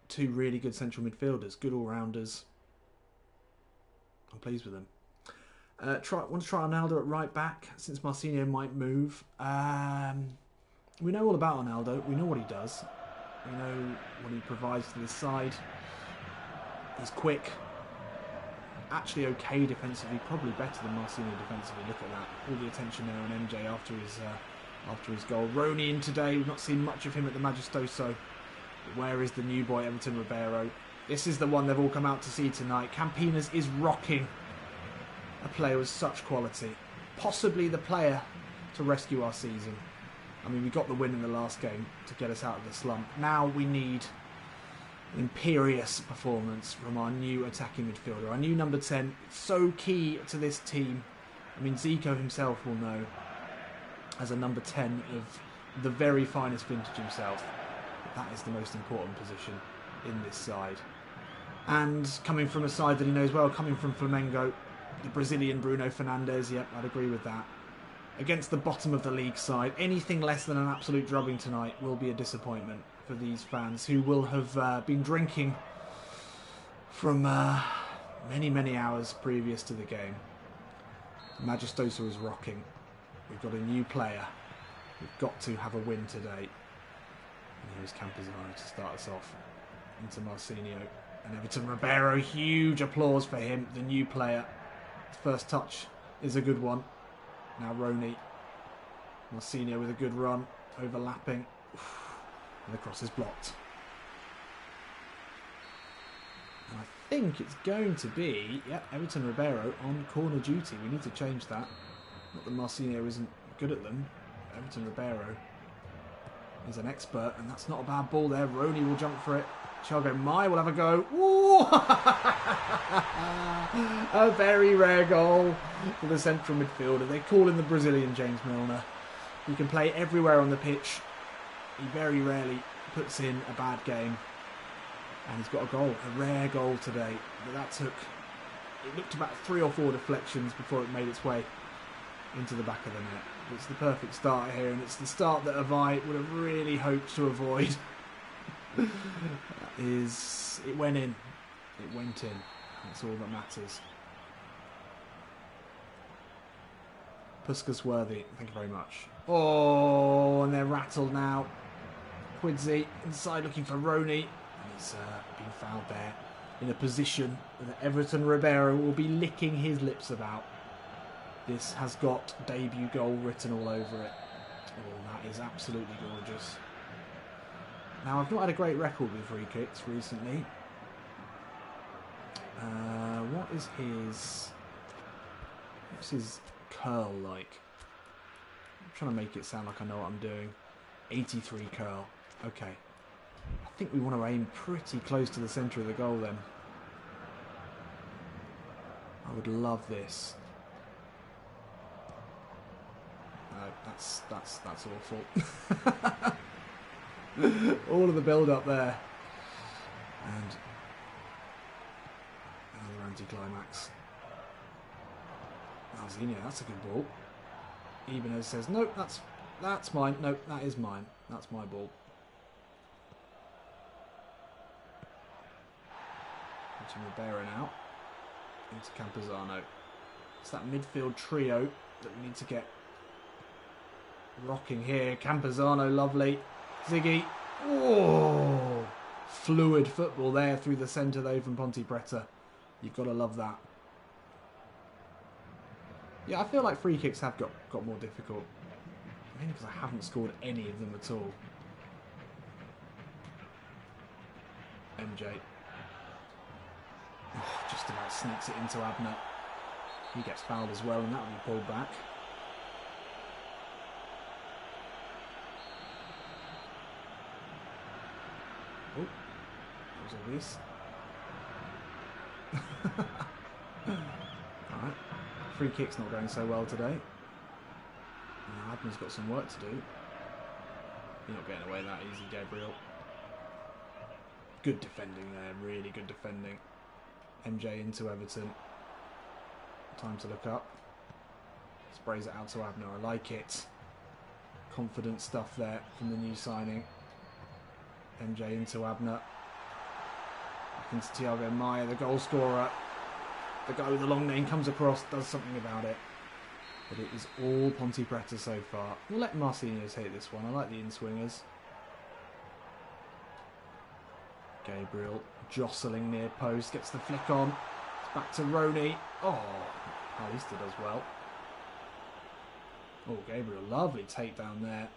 two really good central midfielders, good all-rounders. I'm pleased with them. Want to try Arnaldo at right back since Marcinho might move. We know all about Arnaldo. We know what he does. We know what he provides to this side. He's quick. Actually okay defensively. Probably better than Marcinho defensively. Look at that. All the attention there on MJ after his goal. Roney in today. We've not seen much of him at the Majestoso. But where is the new boy, Everton Ribeiro? This is the one they've all come out to see tonight. Campinas is rocking. A player with such quality. Possibly the player to rescue our season. I mean, we got the win in the last game to get us out of the slump. Now we need an imperious performance from our new attacking midfielder. Our new number 10. It's so key to this team. I mean, Zico himself will know, as a number 10 of the very finest vintage himself, that is the most important position in this side. And coming from a side that he knows well, coming from Flamengo, the Brazilian Bruno Fernandes, yep, I'd agree with that. Against the bottom of the league side, anything less than an absolute drubbing tonight will be a disappointment for these fans who will have been drinking from many, many hours previous to the game. Majestoso is rocking. We've got a new player. We've got to have a win today. And here's Campazano to start us off. Into Marcinho and Everton Ribeiro. Huge applause for him, the new player. First touch is a good one. Now Roney. Marcinho with a good run. Overlapping. And the cross is blocked. And I think it's going to be, Everton Ribeiro on corner duty. We need to change that. Not that Marcinho isn't good at them. Everton Ribeiro is an expert, and that's not a bad ball there. Roney will jump for it. Thiago Maia will have a go. Ooh! A very rare goal for the central midfielder. They call him the Brazilian James Milner. He can play everywhere on the pitch. He very rarely puts in a bad game. And he's got a goal, a rare goal today. But that took, it looked about 3 or 4 deflections before it made its way into the back of the net. It's the perfect start here, and it's the start that Avai would have really hoped to avoid. It went in. It went in. That's all that matters. Puskas worthy. Thank you very much. Oh, and they're rattled now. Quidzi inside looking for Roney. And he's been fouled there in a position that Everton Ribeiro will be licking his lips about. This has got debut goal written all over it. Oh, that is absolutely gorgeous. Now, I've not had a great record with free kicks recently. What's his curl like? I'm trying to make it sound like I know what I'm doing. 83 curl. Okay. I think we want to aim pretty close to the centre of the goal then. I would love this. No, that's awful. All of the build-up there. And another anti-climax. Alzinho, that's a good ball. Ibanez says, nope, that's mine. Nope, that is mine. That's my ball. Into Ribeiro now. Into Campuzano. It's that midfield trio that we need to get rocking here. Campuzano, lovely. Ziggy. Oh, fluid football there through the centre though from Ponte Preta. You've got to love that. Yeah, I feel like free kicks have got more difficult. Mainly because I haven't scored any of them at all. MJ. Oh, just about sneaks it into Abner. He gets fouled as well, and that will be pulled back. Oh, that was obvious. Alright, free kick's not going so well today. Now Abner's got some work to do. You're not getting away that easy, Gabriel. Good defending there, really good defending. MJ into Everton. Time to look up. Sprays it out to Abner, I like it. Confident stuff there from the new signing. MJ into Abner. Back into Thiago Maia, the goal scorer. The guy with the long name comes across, does something about it. But it is all Ponte Preta so far. We'll let Marcinez hit this one. I like the in-swingers. Gabriel jostling near post, gets the flick on. It's back to Roney. Oh, Paulista does well. Oh, Gabriel, lovely takedown there.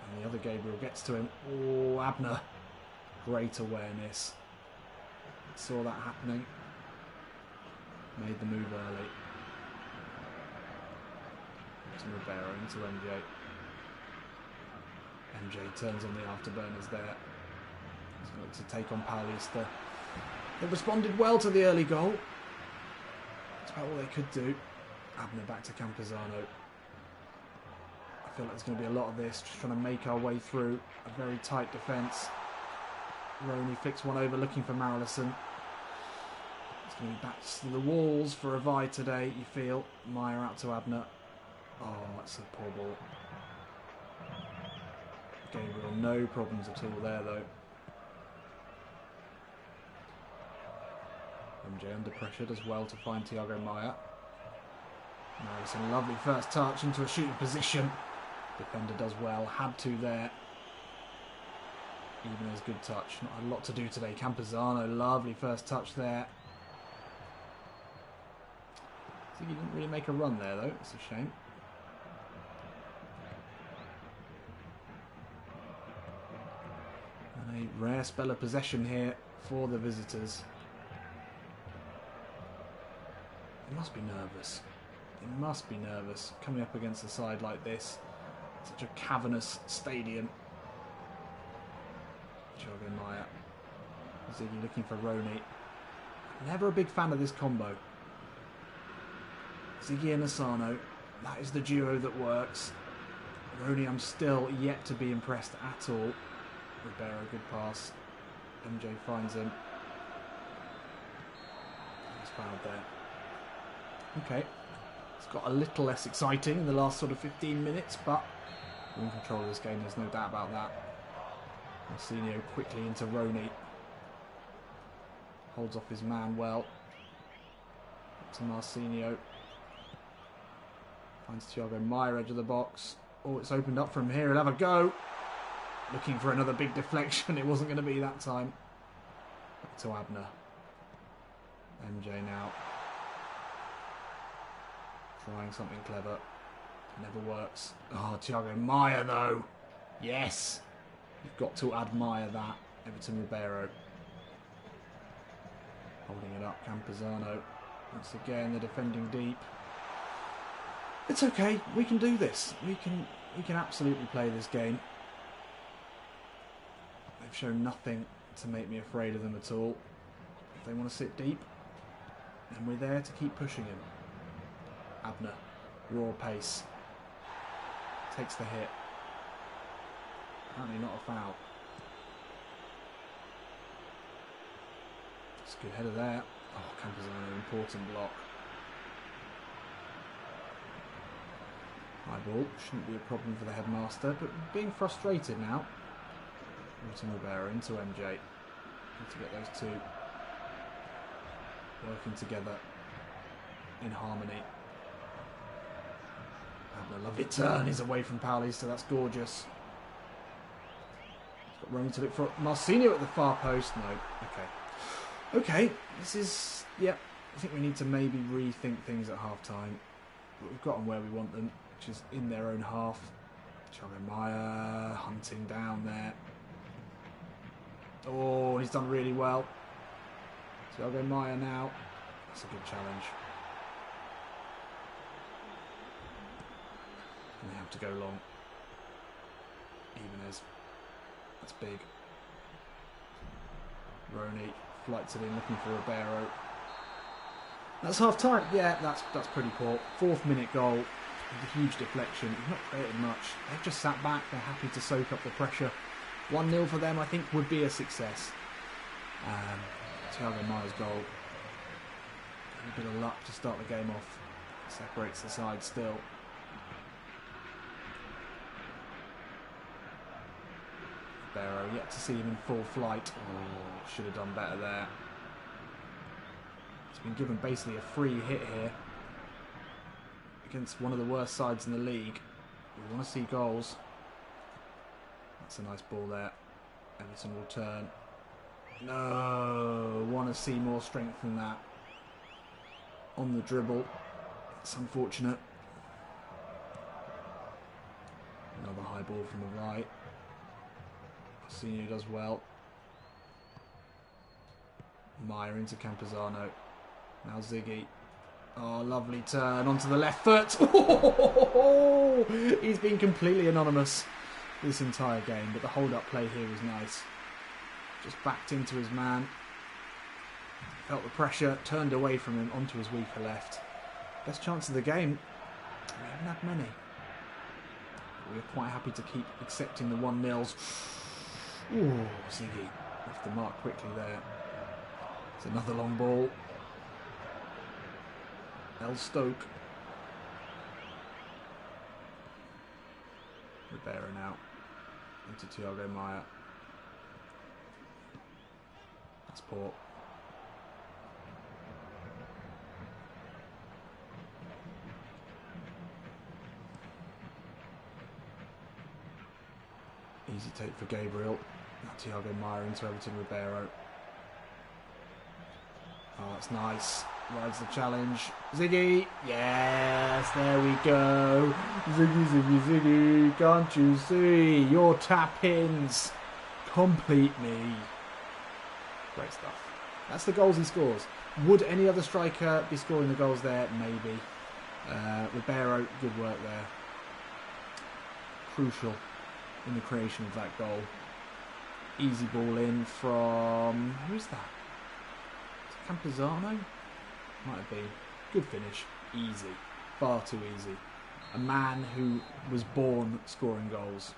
And the other Gabriel gets to him. Oh, Abner. Great awareness. Saw that happening. Made the move early. To Ribeiro, into MJ. MJ turns on the afterburners there. He's got to take on Paulista. They responded well to the early goal. That's about all they could do. Abner back to Campuzano. I feel like there's going to be a lot of this, just trying to make our way through a very tight defence. Roney flicks one over, looking for MLSM. It's going to be back to the walls for Avai today, you feel. Maia out to Abner. Oh, that's a poor ball. Gabriel, no problems at all there, though. MJ under pressure, does well to find Thiago Maia. Nice, a lovely first touch into a shooting position. Defender does well, had to there. Even as good touch, not a lot to do today. Campuzano, lovely first touch there. I think he didn't really make a run there, though. It's a shame. And a rare spell of possession here for the visitors. They must be nervous. He must be nervous coming up against a side like this. Such a cavernous stadium. Thiago Maia. Ziggy looking for Roney. Never a big fan of this combo. Ziggy and Asano. That is the duo that works. Roney, I'm still yet to be impressed at all. Ribeiro, good pass. MJ finds him. He's fouled there. Okay. It's got a little less exciting in the last sort of 15 minutes, but we're in control of this game, there's no doubt about that. Marcinho quickly into Roney. Holds off his man well. Up to Marcinho. Finds Thiago Maia, edge of the box. Oh, it's opened up from here. He'll have a go. Looking for another big deflection. It wasn't going to be that time. Back to Abner. MJ now. Trying something clever. Never works. Oh, Thiago Maia though. Yes. You've got to admire that. Everton Ribeiro. Holding it up. Campazano. Once again, the defending deep. It's okay. We can do this. We can absolutely play this game. They've shown nothing to make me afraid of them at all. If they want to sit deep, then we're there to keep pushing him. Abner. Raw pace. Takes the hit. Apparently not a foul. It's a good header there. Oh, Campazano, important block. High ball, shouldn't be a problem for the headmaster, but being frustrated now. Everton Ribeiro into MJ. Need to get those two working together in harmony. Abner, lovely turn. He's away from Pauly, so that's gorgeous. He's got Roney to look for Marcinho at the far post. No. Okay. Okay. This is... Yep. I think we need to maybe rethink things at half-time. But we've got them where we want them, which is in their own half. Thiago Maia hunting down there. Oh, he's done really well. Thiago Maia now. That's a good challenge. And they have to go long. Ibanez. That's big. Roney flights it in, looking for Ribeiro. That's half time. Yeah, that's pretty poor. 4th minute goal with a huge deflection. He's not created much. They've just sat back. They're happy to soak up the pressure. 1-0 for them, I think, would be a success. Thiago Maia's goal. A bit of luck to start the game off. Separates the side still. Ribeiro yet to see him in full flight. Oh, should have done better there. He's been given basically a free hit here against one of the worst sides in the league. We want to see goals. That's a nice ball there. Everton will turn. No, want to see more strength than that. On the dribble. It's unfortunate. Another high ball from the right. Marcinho does well. Maia into Campazano. Now Ziggy. Oh, lovely turn onto the left foot. Oh, he's been completely anonymous this entire game, but the hold-up play here was nice. Just backed into his man. Felt the pressure, turned away from him onto his weaker left. Best chance of the game. We haven't had many. We're quite happy to keep accepting the 1-0s. Ooh, Ziggy off the mark quickly there. It's another long ball. El Stoke. Ribeiro now. Into Thiago Maia. That's poor. Easy take for Gabriel. Now Thiago Maia into Everton Ribeiro. Oh, that's nice. Rides the challenge. Ziggy! Yes, there we go. Ziggy, Ziggy, Ziggy. Can't you see? Your tap-ins complete me. Great stuff. That's the goals he scores. Would any other striker be scoring the goals there? Maybe. Ribeiro, good work there. Crucial in the creation of that goal. Easy ball in from... who's that? Campuzano? Might have been. Good finish. Easy. Far too easy. A man who was born scoring goals.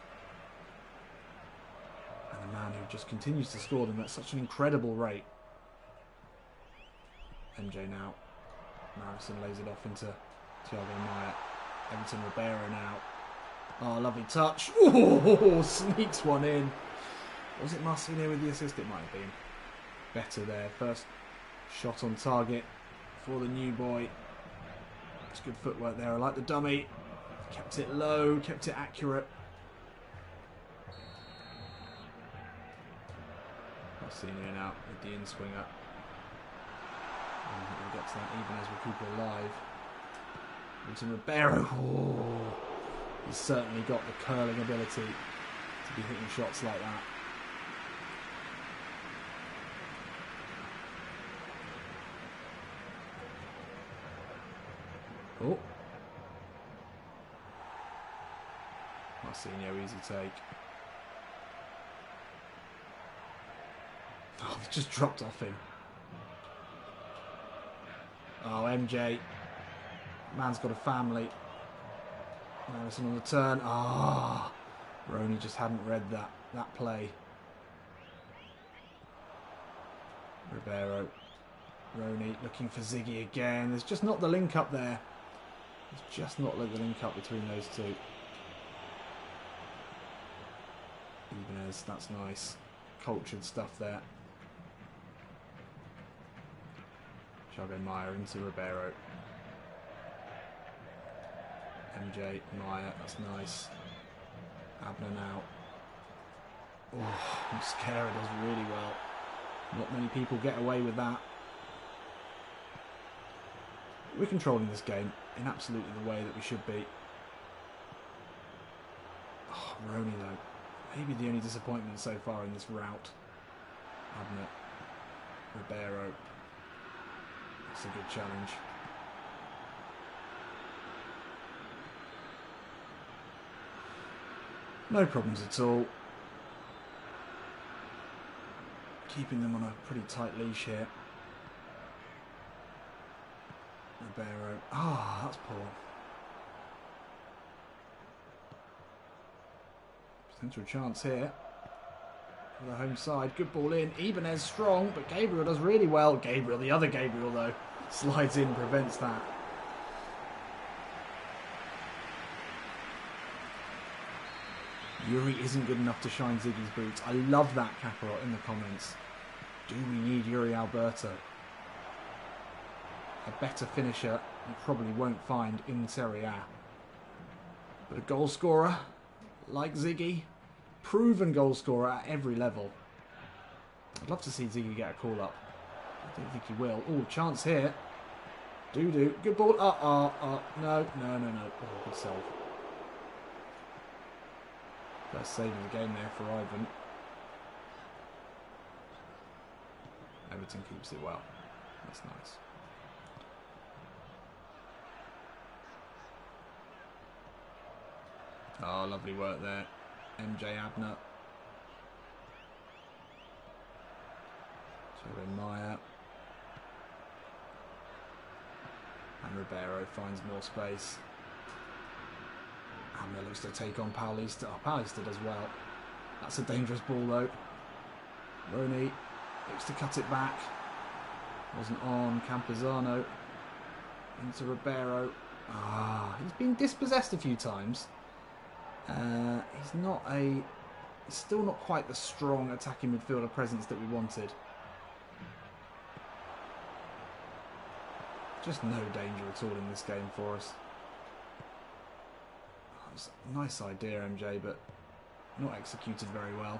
And a man who just continues to score them at such an incredible rate. MJ now. Marison lays it off into Thiago Maia. Everton Ribeiro now. Oh, lovely touch. Oh, sneaks one in. Was it Marcinho with the assist? It might have been. Better there. First shot on target for the new boy. It's good footwork there. I like the dummy. Kept it low, kept it accurate. Marcinho now with the in-swinger. We'll get to that even as we keep it alive. Into Ribeiro. Oh, he's certainly got the curling ability to be hitting shots like that. Oh. Marcinho, easy take. Oh, it's just dropped off him. Oh, MJ. Man's got a family. Marison on the turn. Ah, oh, Roney just hadn't read that play. Ribeiro. Roney looking for Ziggy again. There's just not the link up there. There's just not the link up between those two. Ibanez, that's nice. Cultured stuff there. Thiago Maia into Ribeiro. MJ, Maia, that's nice. Abner now. Oh, Mosquera does really well. Not many people get away with that. We're controlling this game in absolutely the way that we should be. Oh, Roney though. Maybe the only disappointment so far in this route. Abner. Ribeiro. That's a good challenge. No problems at all. Keeping them on a pretty tight leash here. Ribeiro. Ah, oh, that's poor. Potential chance here. For the home side. Good ball in. Ibanez strong, but Gabriel does really well. Gabriel, the other Gabriel though, slides in, prevents that. Yuri isn't good enough to shine Ziggy's boots. I love that, Kakarot, in the comments. Do we need Yuri Alberto? A better finisher you probably won't find in Serie A. But a goal scorer like Ziggy, proven goal scorer at every level. I'd love to see Ziggy get a call up. I don't think he will. Oh, chance here. Do. Good ball. No. Oh, good save. First save of the game there for Ivan. Everton keeps it well. That's nice. Oh, lovely work there. MJ Abner. Thiago Maia. And Ribeiro finds more space. Abner looks to take on Paulista. Oh, Paulista does well. That's a dangerous ball though. Roney looks to cut it back. Wasn't on. Campuzano. Into Ribeiro. Ah, he's been dispossessed a few times. He's still not quite the strong attacking midfielder presence that we wanted. Just no danger at all in this game for us. Oh, it's a nice idea, MJ, but not executed very well.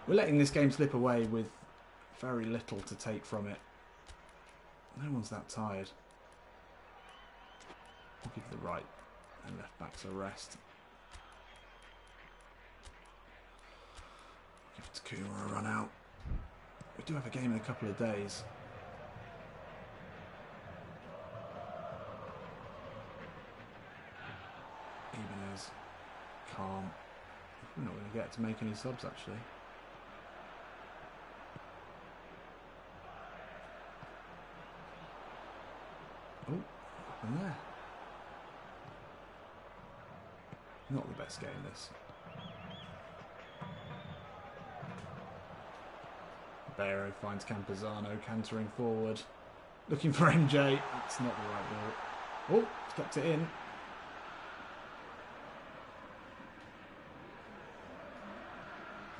We're letting this game slip away with very little to take from it. No one's that tired. We'll give the right and left backs a rest. Give Takuma a run out. We do have a game in a couple of days. calm. We're not going to get to make any subs, actually. Oh, what happened there? Not the best game, this. Barrow finds Campazano cantering forward. Looking for MJ. That's not the right ball. Oh, kept it in.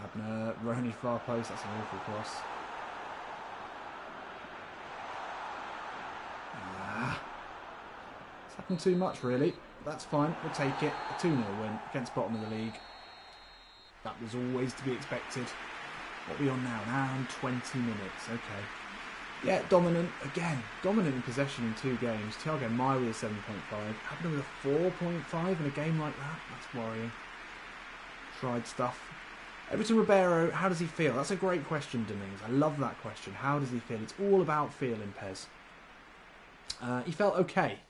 Abner, Roney far post. That's an awful cross. It's happened too much, really. That's fine. We'll take it. A 2-0 win against bottom of the league. That was always to be expected. What are we on now? Now on 20 minutes. Okay. Yeah, dominant. Again, dominant in possession in 2 games. Thiago Maia with a 7.5. Abner with a 4.5 in a game like that. That's worrying. Tried stuff. Everton Ribeiro, how does he feel? That's a great question, Domingos. I love that question. How does he feel? It's all about feeling, Pez. He felt okay.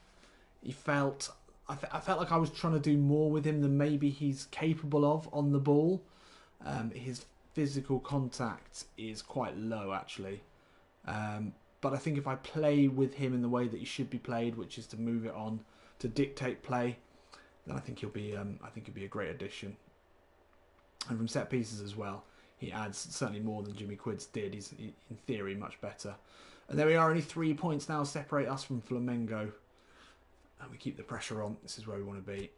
He felt... I felt like I was trying to do more with him than maybe he's capable of on the ball. His physical contact is quite low, actually. But I think if I play with him in the way that he should be played, which is to move it on, to dictate play, then I think he'll be a great addition. And from set pieces as well, he adds certainly more than Jimmy Quids did. He's in theory much better. And there we are, only 3 points now separate us from Flamengo. And we keep the pressure on. This is where we want to be.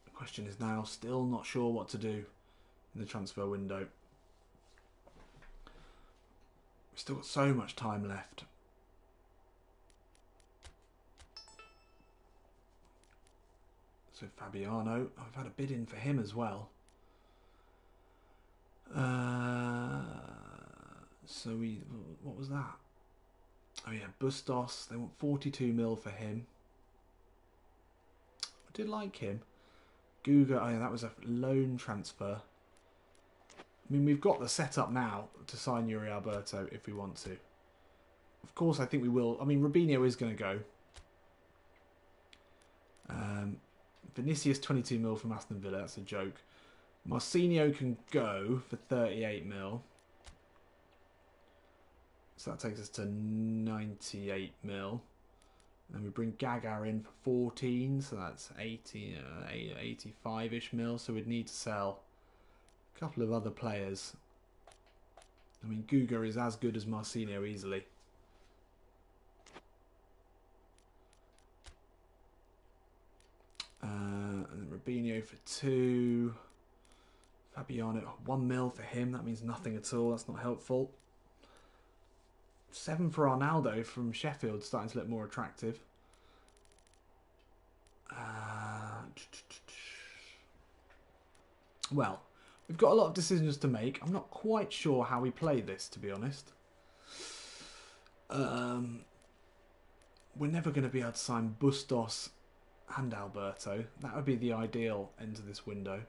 The question is now, still not sure what to do in the transfer window. We've still got so much time left. So Fabiano, I've had a bid in for him as well. What was that? Oh yeah, Bustos, they want 42 mil for him. I did like him. Guga, oh yeah, that was a loan transfer. I mean, we've got the setup now to sign Yuri Alberto if we want to. Of course, I think we will. I mean, Robinho is going to go. Vinicius, 22 mil from Aston Villa. That's a joke. Marcinho can go for 38 mil. So that takes us to 98 mil. And we bring Gaga in for 14. So that's 80, 85-ish mil. So we'd need to sell a couple of other players. I mean, Guga is as good as Marcinho easily. And then Robinho for 2. Fabiano, 1 mil for him. That means nothing at all. That's not helpful. 7 for Arnaldo from Sheffield, starting to look more attractive. Well, we've got a lot of decisions to make. I'm not quite sure how we play this, to be honest. We're never going to be able to sign Bustos and Alberto. That would be the ideal end to this window.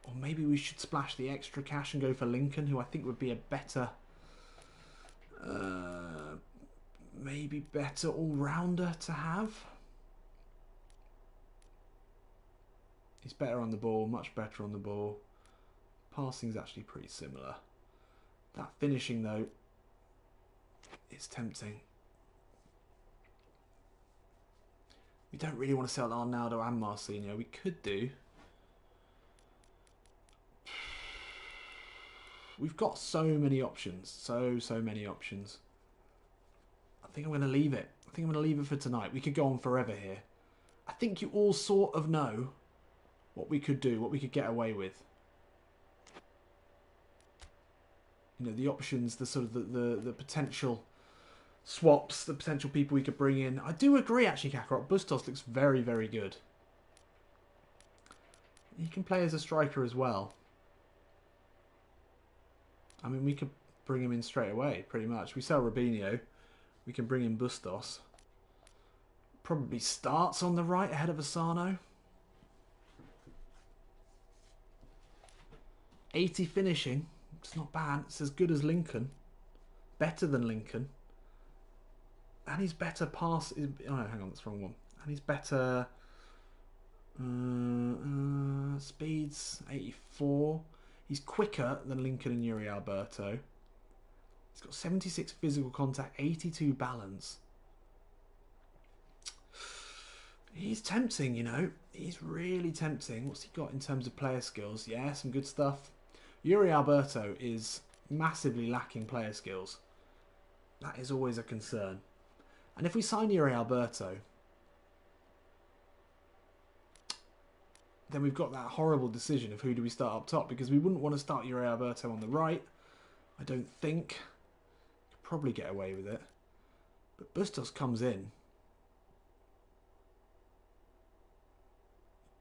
Or maybe we should splash the extra cash and go for Lincoln, who I think would be a better... maybe better all-rounder to have. He's better on the ball, much better on the ball. Passing's actually pretty similar. That finishing, though, is tempting. We don't really want to sell Arnaldo and Marcinho. We could do. We've got so many options. So many options. I think I'm going to leave it. I think I'm going to leave it for tonight. We could go on forever here. I think you all sort of know what we could do, what we could get away with. You know, the options, the sort of the potential swaps, the potential people we could bring in. I do agree, actually, Kakarot. Bustos looks very, very good. He can play as a striker as well. I mean, we could bring him in straight away, pretty much. We sell Robinho. We can bring in Bustos. Probably starts on the right ahead of Asano. 80 finishing. It's not bad. It's as good as Lincoln. Better than Lincoln. And he's better pass. Oh no, hang on, that's the wrong one. And he's better speeds 84. He's quicker than Lincoln and Yuri Alberto. He's got 76 physical contact, 82 balance. He's tempting, you know. He's really tempting. What's he got in terms of player skills? Yeah, some good stuff. Yuri Alberto is massively lacking player skills. That is always a concern. And if we sign Yuri Alberto, then we've got that horrible decision of who do we start up top, because we wouldn't want to start Yuri Alberto on the right. I don't think. Could probably get away with it. But Bustos comes in.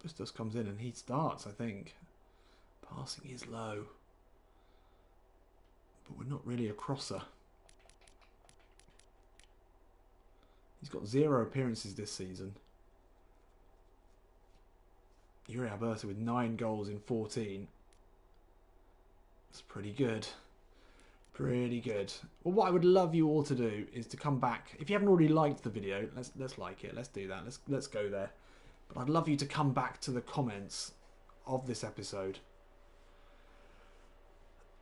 Bustos comes in and he starts, I think. Passing is low. But we're not really a crosser. He's got 0 appearances this season. Yuri Alberto with 9 goals in 14. That's pretty good. Pretty good. Well, what I would love you all to do is to come back. If you haven't already liked the video, let's like it. Let's do that. Let's go there. But I'd love you to come back to the comments of this episode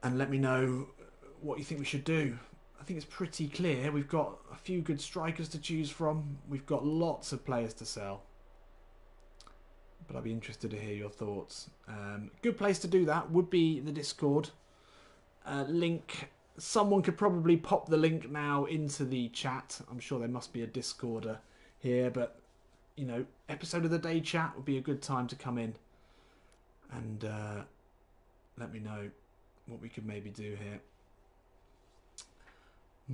and let me know what you think we should do. I think it's pretty clear. We've got a few good strikers to choose from. We've got lots of players to sell. But I'd be interested to hear your thoughts. Good place to do that would be the Discord. Link. Someone could probably pop the link now into the chat. I'm sure there must be a Discorder here, but you know, episode of the day chat would be a good time to come in and let me know what we could maybe do here. I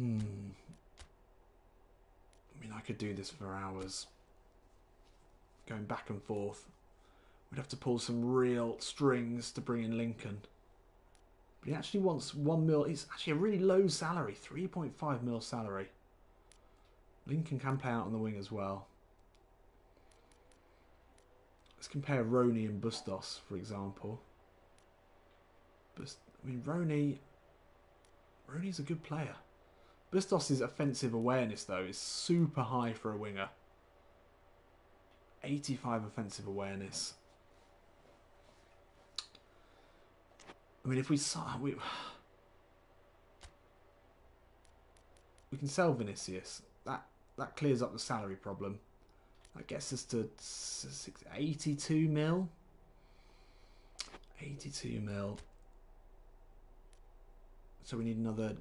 mean, I could do this for hours, going back and forth. We'd have to pull some real strings to bring in Lincoln. But he actually wants 1 mil. It's actually a really low salary, 3.5 mil salary. Lincoln can play out on the wing as well. Let's compare Roney and Bustos, for example. I mean, Roney's a good player. Bustos' offensive awareness, though, is super high for a winger. 85 offensive awareness. I mean, if we can sell Vinicius. That clears up the salary problem. That gets us to 82 mil. 82 mil. So we need another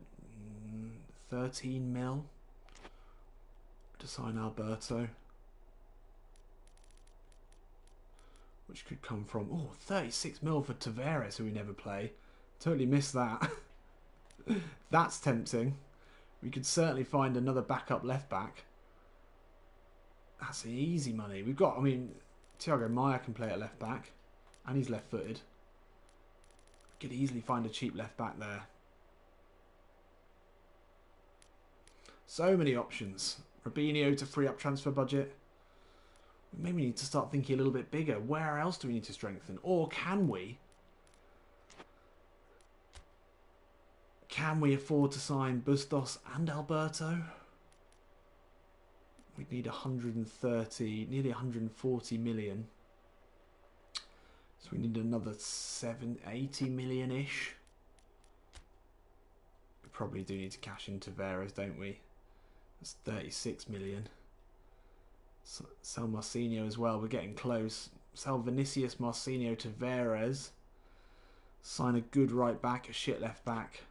13 mil to sign Alberto. Which could come from... Oh, 36 mil for Tavares, who we never play. Totally missed that. That's tempting. We could certainly find another backup left back. That's easy money. We've got, I mean, Thiago Maia can play at left back. And he's left footed. We could easily find a cheap left back there. So many options. Robinho to free up transfer budget. We maybe need to start thinking a little bit bigger. Where else do we need to strengthen? Or can we? Can we afford to sign Bustos and Alberto? We'd need 130, nearly 140 million. So we need another 80 million-ish. We probably do need to cash in Tavares, don't we? That's 36 million. Sell Marcinho as well. We're getting close. Sell Vinicius, Marcinho, Tavares. Sign a good right back, a shit left back.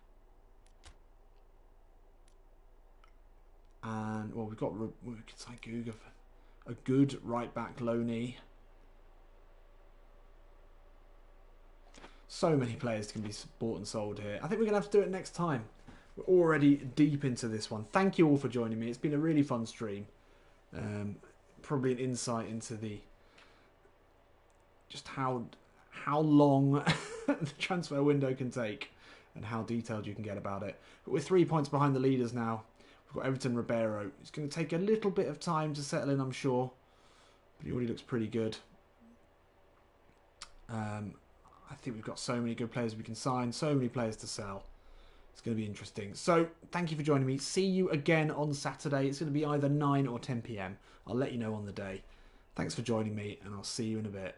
And, well, we could sign Guga for a good right back, loanee. So many players can be bought and sold here. I think we're going to have to do it next time. We're already deep into this one. Thank you all for joining me. It's been a really fun stream. Probably an insight into just how long the transfer window can take and how detailed you can get about it. But we're 3 points behind the leaders now. We've got Everton Ribeiro. It's going to take a little bit of time to settle in, I'm sure. But he already looks pretty good. I think we've got so many good players we can sign. So many players to sell. It's going to be interesting. So thank you for joining me. See you again on Saturday. It's going to be either 9 or 10 p.m. I'll let you know on the day. Thanks for joining me, and I'll see you in a bit.